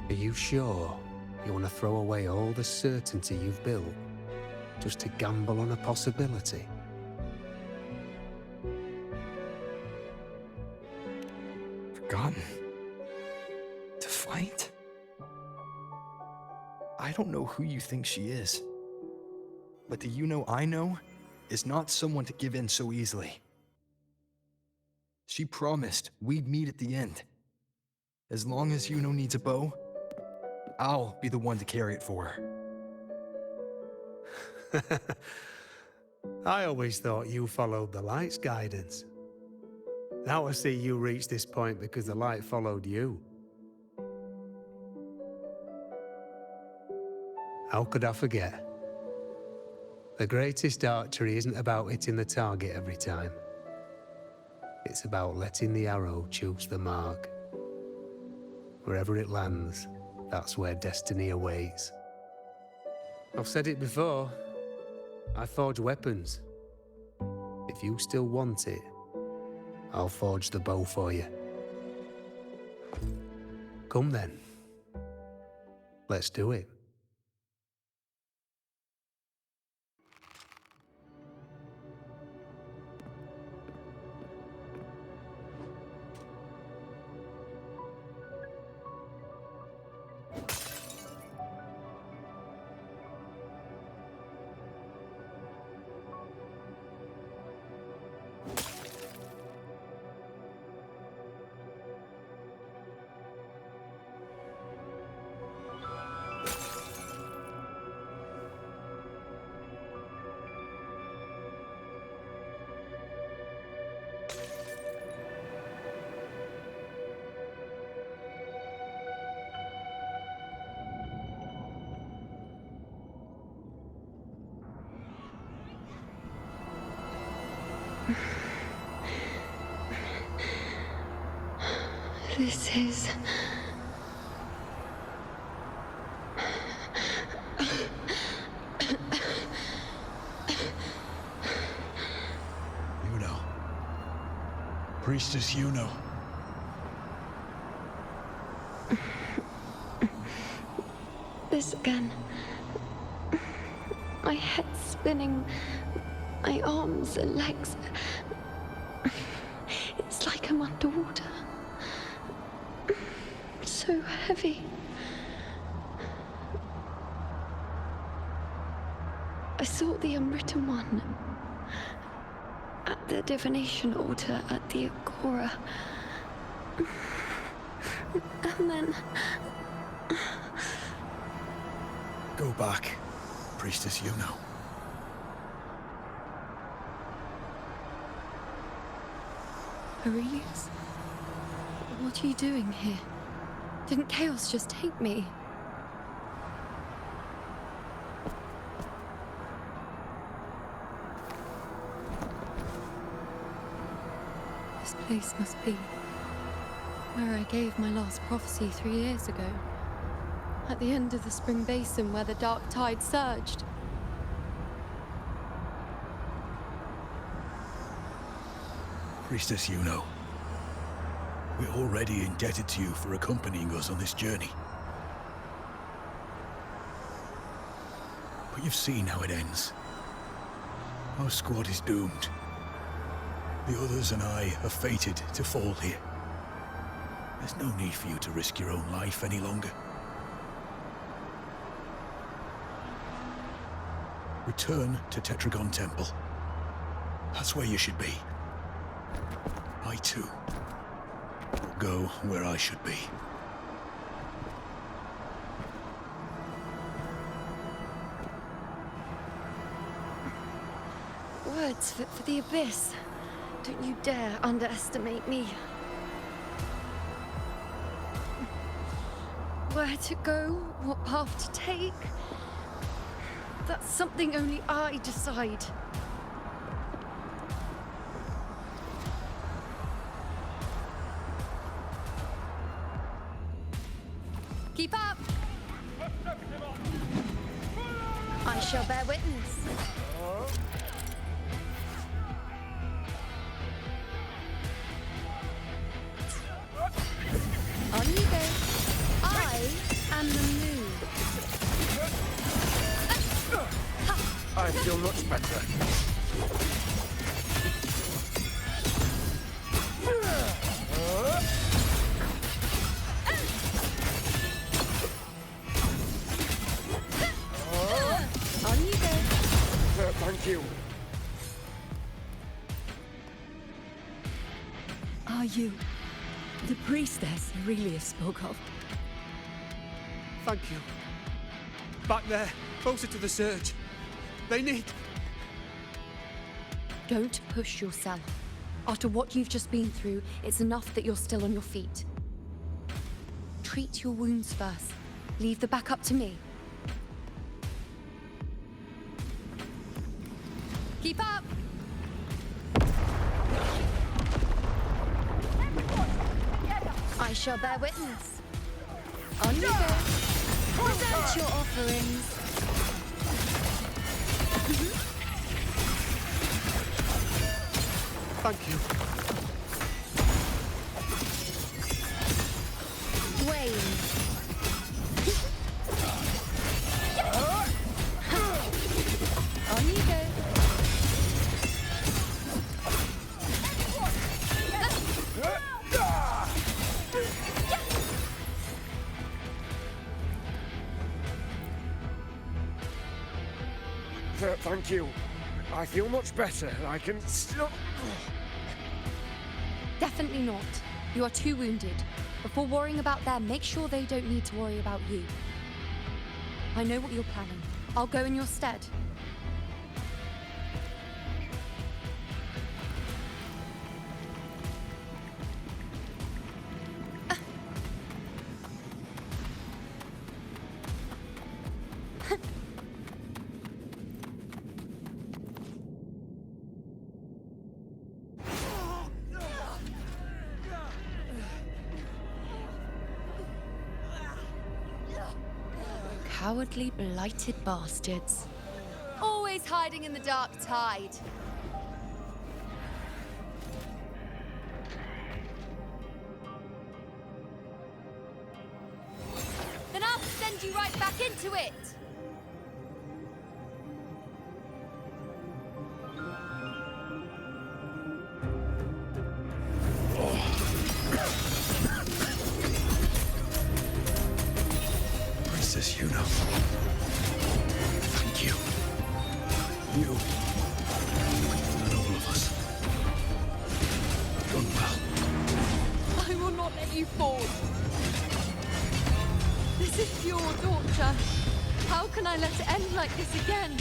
Are you sure you want to throw away all the certainty you've built just to gamble on a possibility? Forgotten? To fight? I don't know who you think she is. But the Yuno I know is not someone to give in so easily. She promised we'd meet at the end. As long as Yuno needs a bow, I'll be the one to carry it for her. I always thought you followed the light's guidance. Now I see you reached this point because the light followed you. How could I forget? The greatest archery isn't about hitting the target every time. It's about letting the arrow choose the mark. Wherever it lands, that's where destiny awaits. I've said it before. I forge weapons. If you still want it, I'll forge the bow for you. Come then. Let's do it. This is... Yuno. Priestess Yuno. This again. My head spinning, my arms and legs. It's like I'm underwater. So heavy. I sought the Unwritten One at the divination altar at the Agora. And then... Go back, Priestess Yuno. Aurelius? What are you doing here? Didn't chaos just take me? This place must be where I gave my last prophecy 3 years ago. At the end of the spring basin where the dark tide surged. Priestess Yuno. We're already indebted to you for accompanying us on this journey. But you've seen how it ends. Our squad is doomed. The others and I are fated to fall here. There's no need for you to risk your own life any longer. Return to Tetragon Temple. That's where you should be. I too will go where I should be. Words for the Abyss. Don't you dare underestimate me. Where to go, what path to take. That's something only I decide. Keep up! I shall bear witness. On you go. I am the moon. I feel much better. On you go. Thank you. Are you the priestess Aurelia spoke of? Thank you. Back there, closer to the surge. They need... Don't push yourself. After what you've just been through, it's enough that you're still on your feet. Treat your wounds first. Leave the back up to me. Keep up! I shall bear witness. On you go. Present your offerings. Thank you. Dwayne. On you go. Thank you. I feel much better. I can still... Definitely not. You are too wounded. Before worrying about them, make sure they don't need to worry about you. I know what you're planning. I'll go in your stead. Cowardly, blighted bastards. Always hiding in the dark tide. Then I'll send you right back into it! Princess Yuna. Thank you. You and all of us. Done well. I will not let you fall. This is pure torture. How can I let it end like this again?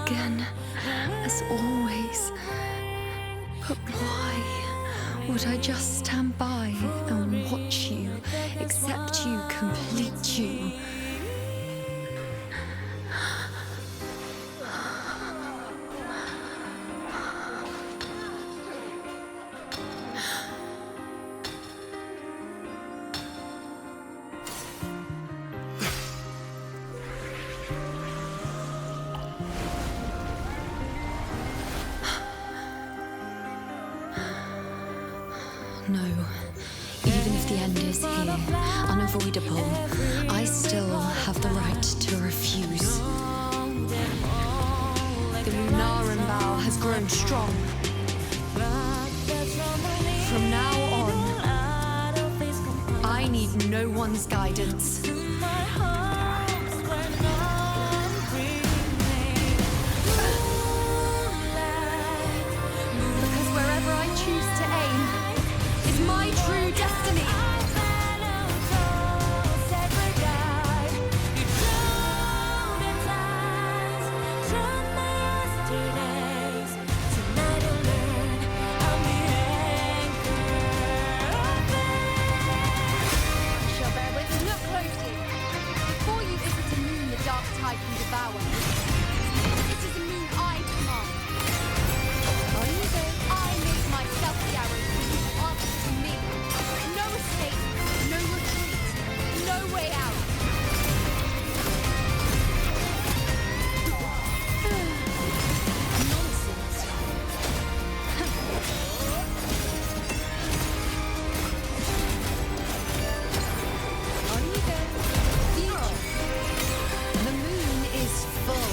Again, as always. But why would I just stand by and watch you, accept you, complete you? No. Even if the end is here, unavoidable, I still have the right to refuse. The Lunaran vow has grown strong. From now on, I need no one's guidance. Because wherever I choose to aim is my true destiny. I can devour. It is a moon I command. I made myself the arrows for you to answer to me. No escape, no retreat, no way out. Nonsense. On you go. Future. The moon is full.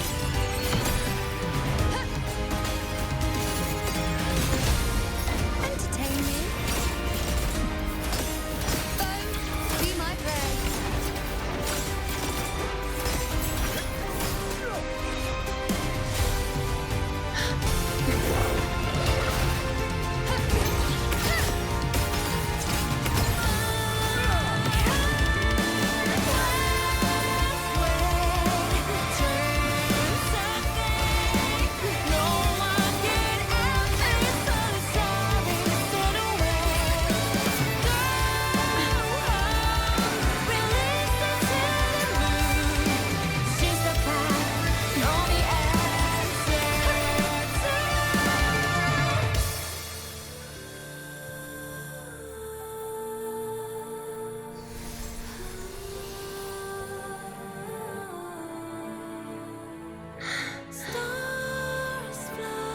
Entertain me. Phone, be my prayers.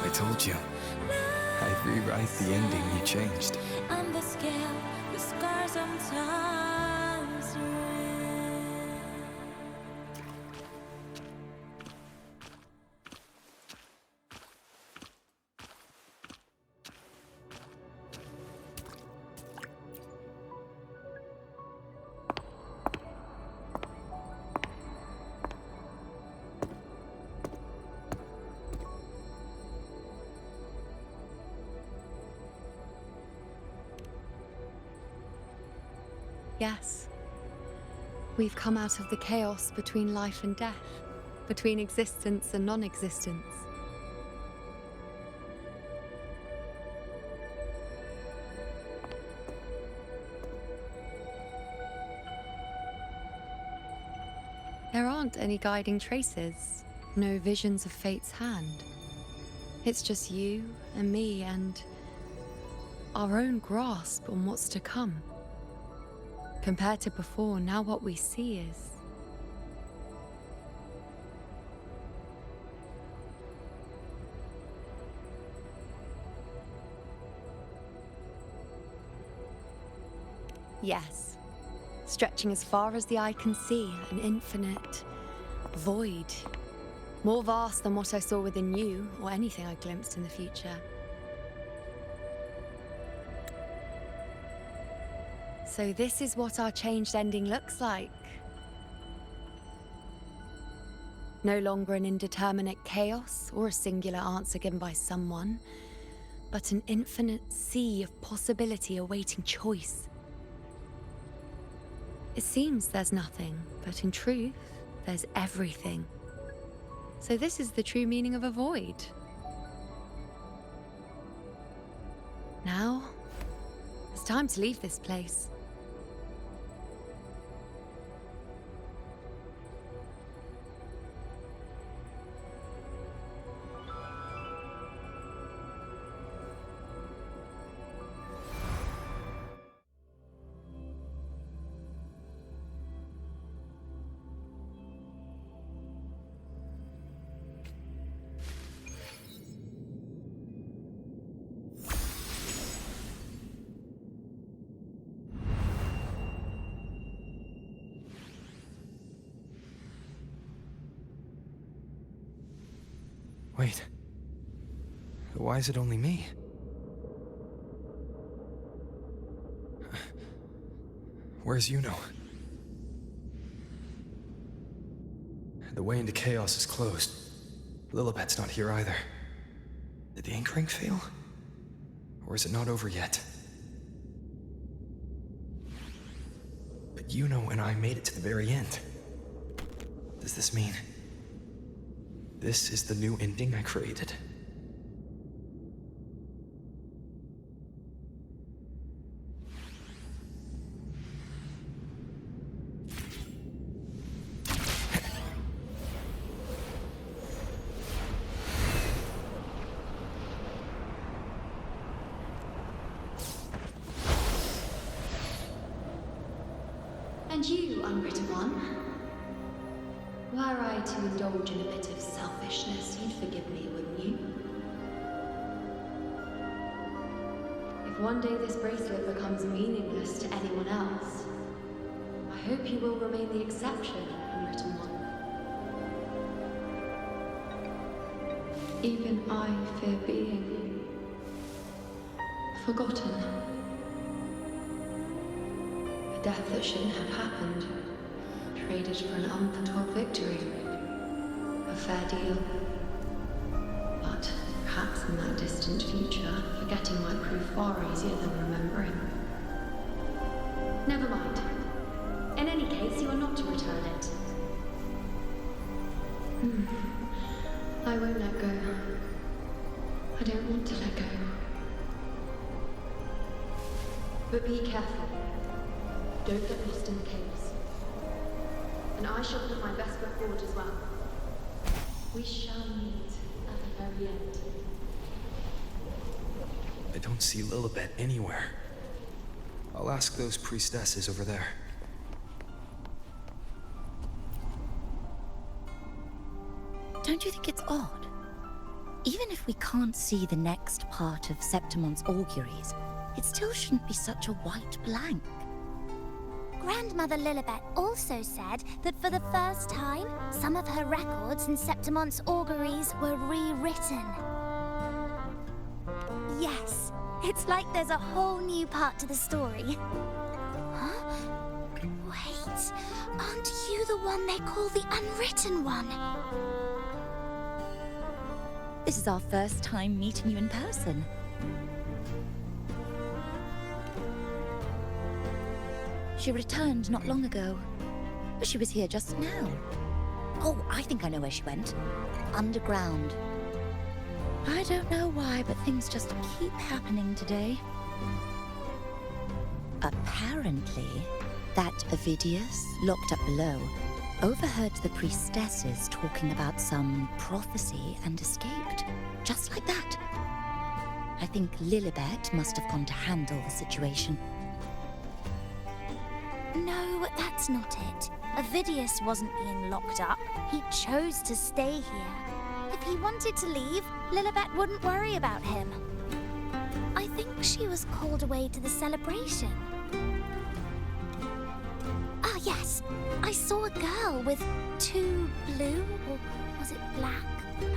I told you. I'd rewrite the ending you changed. On the scale, the scars sometimes ring. Yes. We've come out of the chaos between life and death, between existence and non-existence. There aren't any guiding traces, no visions of fate's hand. It's just you and me and our own grasp on what's to come. Compared to before, now what we see is... Yes. Stretching as far as the eye can see, an infinite void. More vast than what I saw within you, or anything I glimpsed in the future. So this is what our changed ending looks like. No longer an indeterminate chaos or a singular answer given by someone, but an infinite sea of possibility awaiting choice. It seems there's nothing, but in truth, there's everything. So this is the true meaning of a void. Now, it's time to leave this place. Wait. Why is it only me? Where's Yuno? The way into Chaos is closed. Lilibet's not here either. Did the ink ring fail? Or is it not over yet? But Yuno and I made it to the very end. Does this mean this is the new ending I created? And you, unwritten one, were I to indulge in a bit of selfishness, you'd forgive me, wouldn't you? If one day this bracelet becomes meaningless to anyone else, I hope you will remain the exception, unwritten one. Even I fear being forgotten. Death that shouldn't have happened, traded for an unforetold victory. A fair deal. But perhaps in that distant future, forgetting might prove far easier than remembering. Never mind. In any case, you are not to return it. I won't let go. I don't want to let go. But be careful. Don't get lost in the caves. And I shall put my best foot forward as well. We shall meet at the very end. I don't see Lilibet anywhere. I'll ask those priestesses over there. Don't you think it's odd? Even if we can't see the next part of Septimon's auguries, it still shouldn't be such a white blank. Grandmother Lilibet also said that for the first time, some of her records in Septimon's auguries were rewritten. Yes, it's like there's a whole new part to the story. Huh? Wait, aren't you the one they call the Unwritten One? This is our first time meeting you in person. She returned not long ago. She was here just now. Oh, I think I know where she went. Underground. I don't know why, but things just keep happening today. Apparently, that Ovidius, locked up below, overheard the priestesses talking about some prophecy and escaped. Just like that. I think Lilibet must have gone to handle the situation. No, that's not it. Ovidius wasn't being locked up. He chose to stay here. If he wanted to leave, Lilibet wouldn't worry about him. I think she was called away to the celebration. Ah, yes. I saw a girl with 2 blue, or was it black,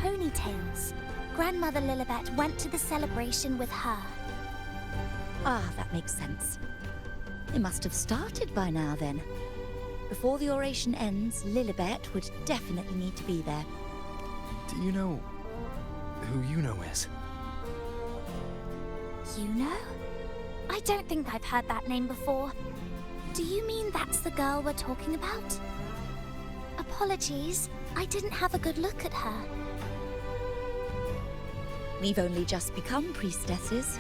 ponytails. Grandmother Lilibet went to the celebration with her. Ah, that makes sense. It must have started by now, then. Before the oration ends, Lilibet would definitely need to be there. Do you know who Yuno is? Yuno? I don't think I've heard that name before. Do you mean that's the girl we're talking about? Apologies, I didn't have a good look at her. We've only just become priestesses.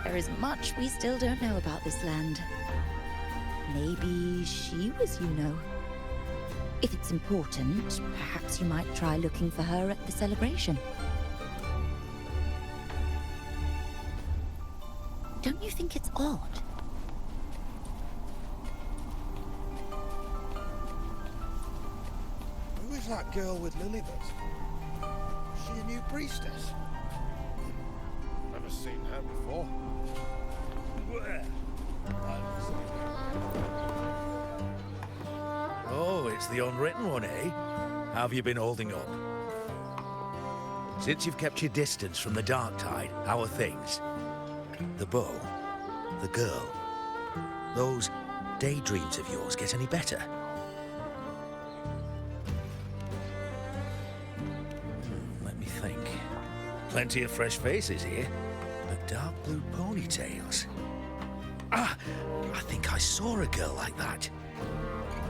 There is much we still don't know about this land. Maybe she was Yuno. If it's important, perhaps you might try looking for her at the celebration. Don't you think it's odd? Who is that girl with Lilibet? Is she a new priestess? Never seen her before. Where? Oh, it's the unwritten one, eh? How have you been holding up? Since you've kept your distance from the dark tide, how are things? The bow, the girl, those daydreams of yours get any better? Let me think. Plenty of fresh faces here, but dark blue ponytails. Ah, I think I saw a girl like that.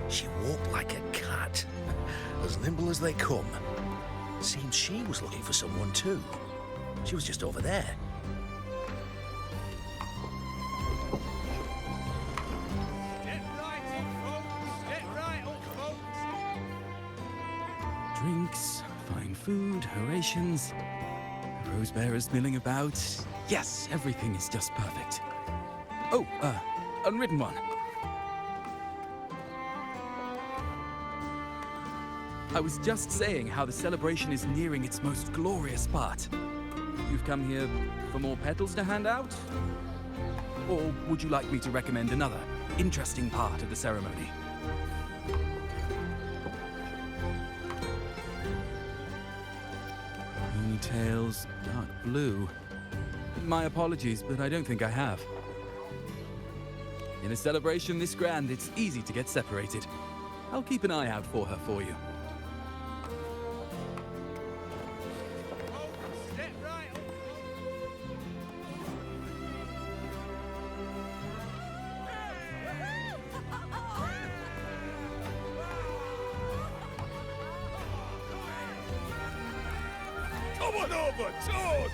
She walked like a cat, as nimble as they come. Seems she was looking for someone too. She was just over there. Drinks, fine food, orations, rose bearers milling about. Yes, everything is just perfect. Oh, unwritten one. I was just saying how the celebration is nearing its most glorious part. You've come here for more petals to hand out? Or would you like me to recommend another interesting part of the ceremony? Ponytails, dark blue. My apologies, but I don't think I have. In a celebration this grand, it's easy to get separated. I'll keep an eye out for her for you. Come on over, toast!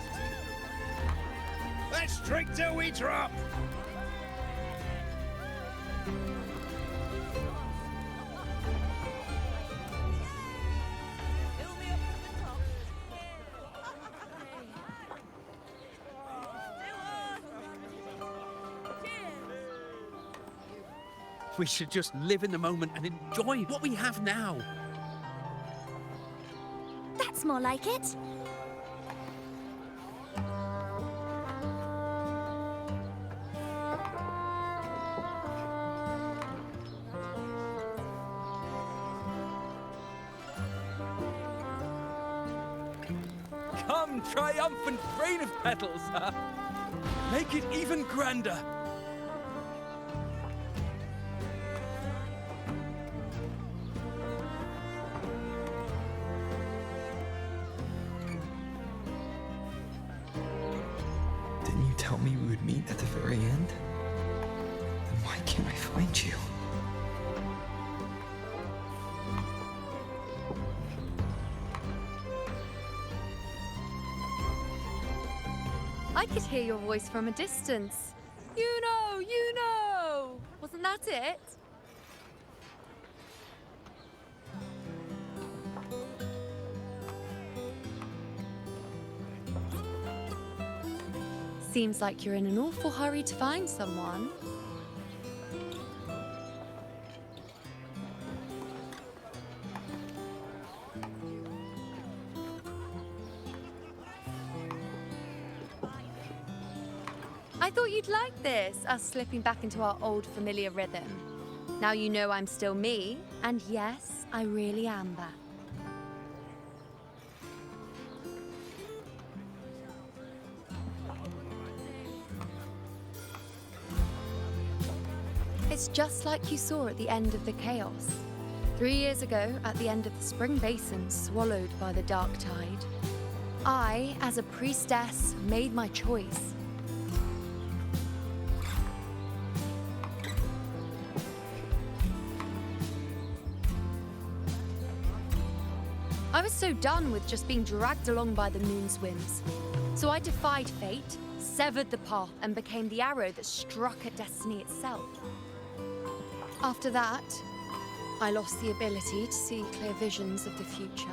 Let's drink till we drop! We should just live in the moment and enjoy what we have now. That's more like it. Come, triumphant rain of petals! Make it even grander! Didn't you tell me we would meet at the very end? Then why can't I find you? I could hear your voice from a distance. You know, you know! Wasn't that it? Seems like you're in an awful hurry to find someone. I thought you'd like this, us slipping back into our old familiar rhythm. Now you know I'm still me, and yes, I really am that. It's just like you saw at the end of the chaos. 3 years ago, at the end of the spring basin swallowed by the dark tide, I, as a priestess, made my choice. I was so done with just being dragged along by the moon's whims. So I defied fate, severed the path, and became the arrow that struck at destiny itself. After that, I lost the ability to see clear visions of the future.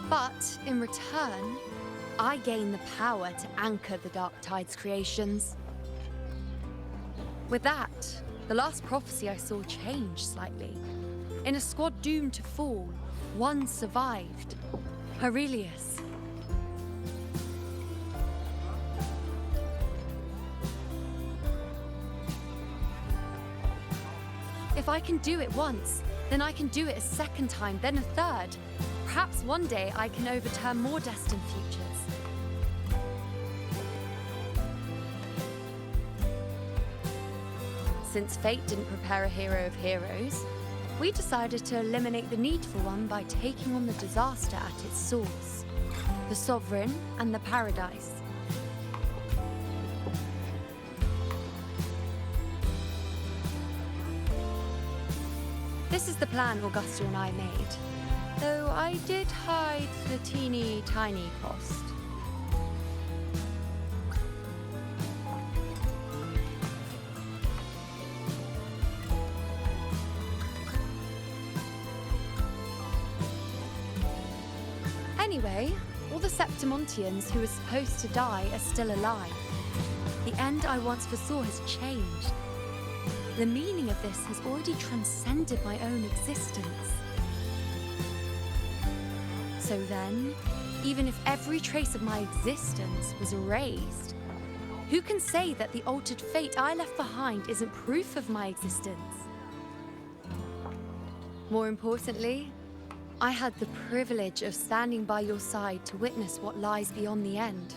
But in return, I gained the power to anchor the Dark Tide's creations. With that, the last prophecy I saw changed slightly. In a squad doomed to fall, one survived. Aurelius. If I can do it once, then I can do it a second time, then a third. Perhaps one day I can overturn more destined futures. Since fate didn't prepare a hero of heroes, we decided to eliminate the need for one by taking on the disaster at its source. The Sovereign and the Paradise. This is the plan Augusta and I made, though I did hide the teeny tiny cost. Anyway, all the Septimontians who were supposed to die are still alive. The end I once foresaw has changed. The meaning of this has already transcended my own existence. So then, even if every trace of my existence was erased, who can say that the altered fate I left behind isn't proof of my existence? More importantly, I had the privilege of standing by your side to witness what lies beyond the end.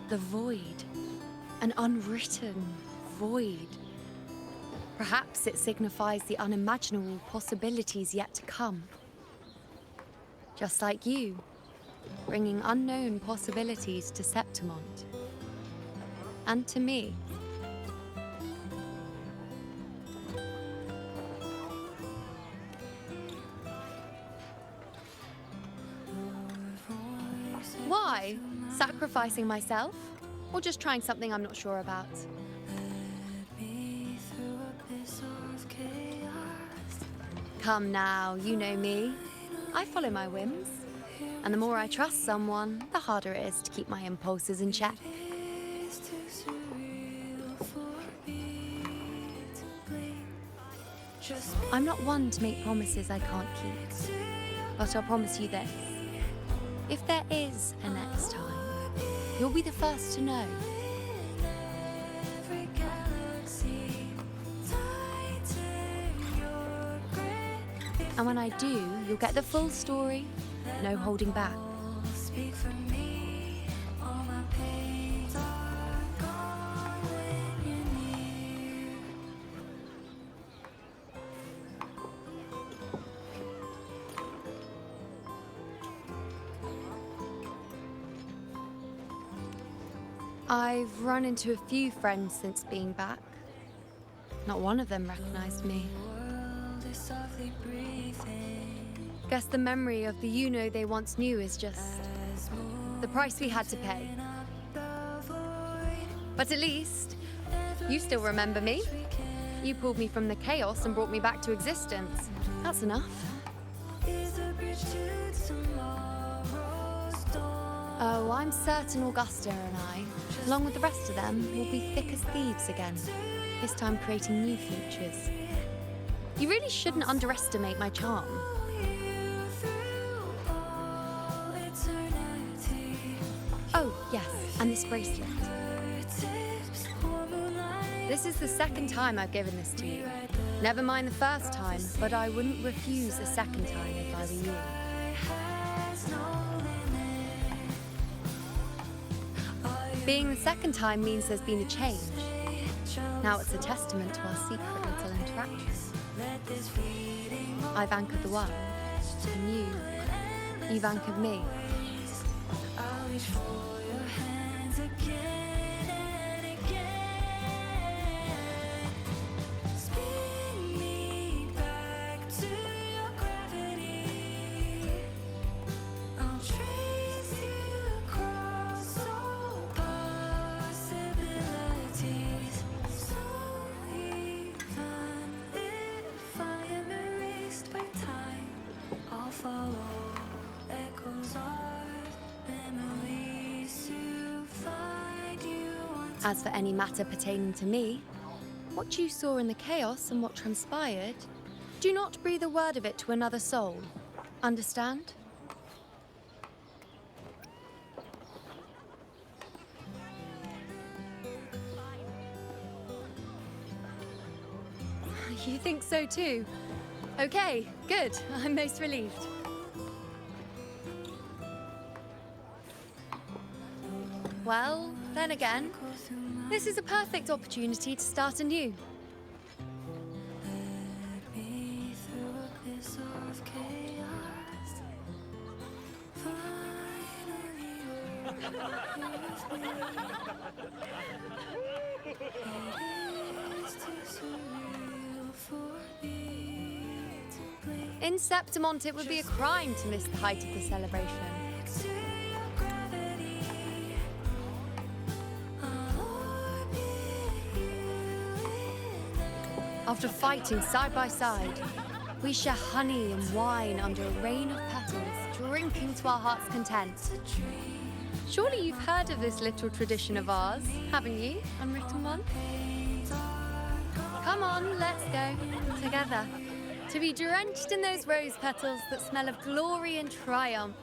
The void. An unwritten void. Perhaps it signifies the unimaginable possibilities yet to come. Just like you, bringing unknown possibilities to Septimont. And to me. Why? Sacrificing myself? Or just trying something I'm not sure about? Come now, you know me. I follow my whims. And the more I trust someone, the harder it is to keep my impulses in check. I'm not one to make promises I can't keep. But I'll promise you this. If there is a next time, you'll be the first to know. And when I do, you'll get the full story, no holding back. I've run into a few friends since being back. Not one of them recognized me. Guess the memory of the you-know they once knew is just the price we had to pay. But at least, you still remember me. You pulled me from the chaos and brought me back to existence. That's enough. Oh, I'm certain Augusta and I, along with the rest of them, will be thick as thieves again, this time creating new futures. You really shouldn't underestimate my charm. Oh, yes, and this bracelet. This is the second time I've given this to you. Never mind the first time, but I wouldn't refuse a second time if I were you. Being the second time means there's been a change. Now it's a testament to our secret little interactions. I've anchored the world, and you've anchored me. As for any matter pertaining to me, what you saw in the chaos and what transpired, do not breathe a word of it to another soul. Understand? You think so too? Okay, good. I'm most relieved. Well, then again, this is a perfect opportunity to start anew. In Septimont, it would be a crime to miss the height of the celebration. After fighting side by side, we share honey and wine under a rain of petals, drinking to our heart's content. Surely you've heard of this little tradition of ours, haven't you, unwritten one? Come on, let's go, together, to be drenched in those rose petals that smell of glory and triumph.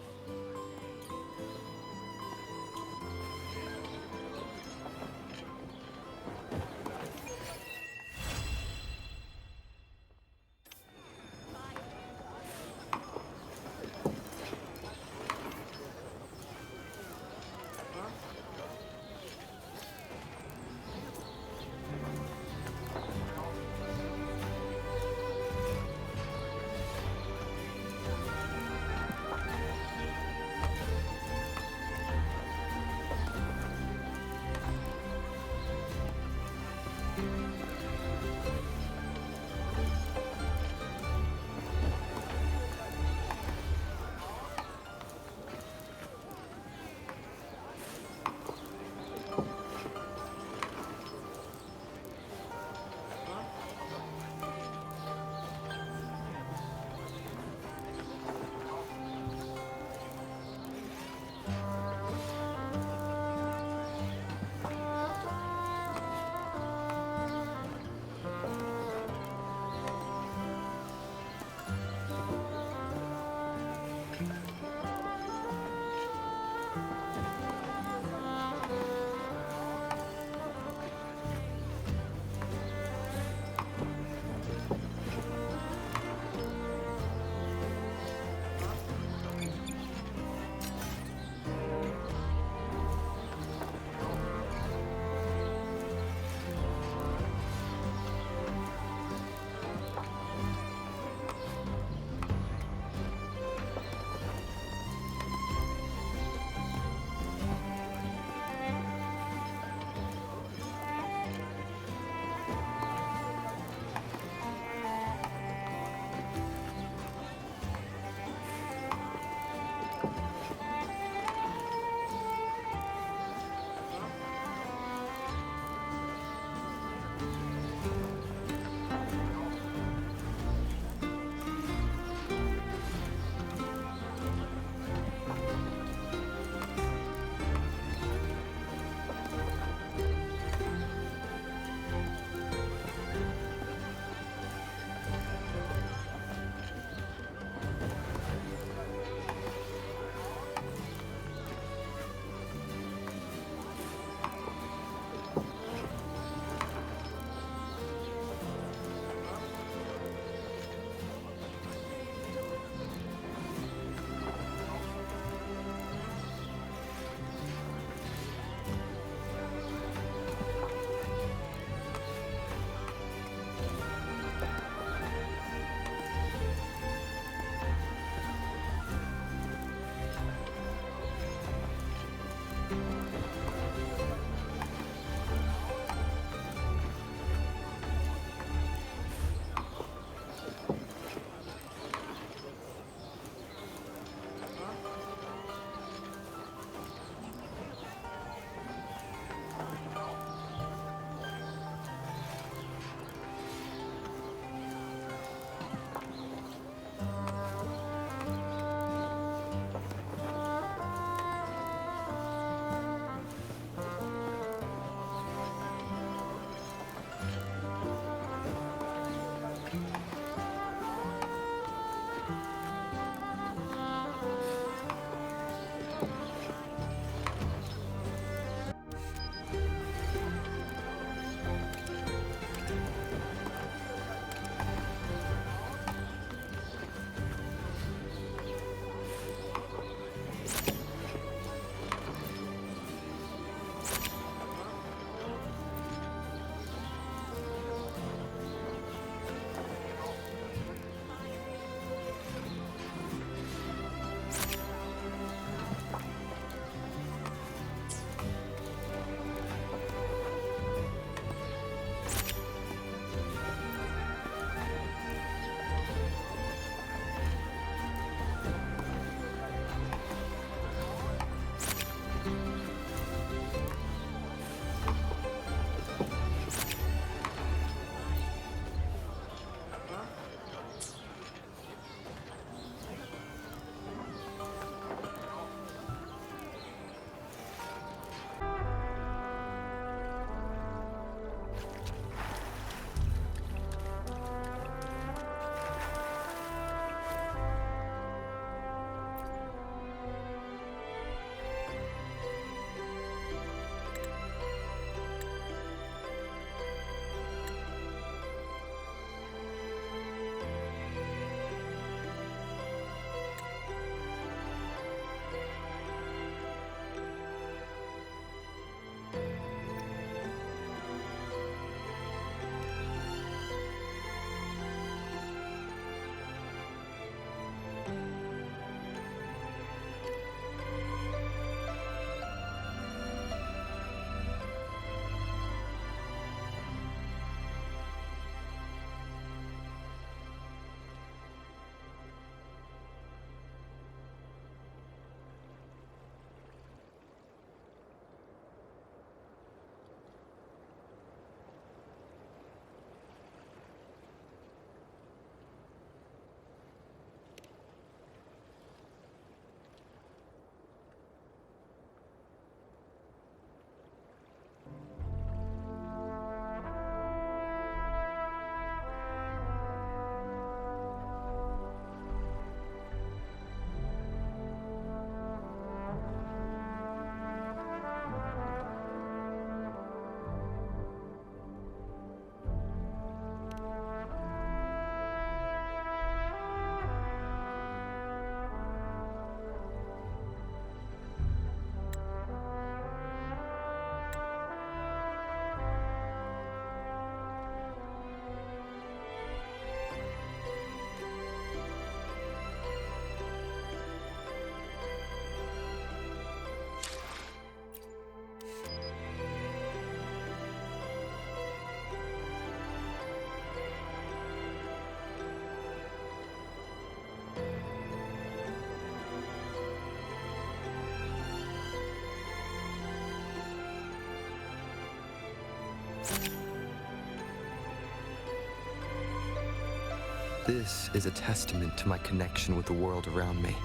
This is a testament to my connection with the world around me,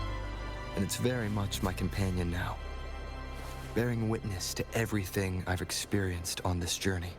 and it's very much my companion now, bearing witness to everything I've experienced on this journey.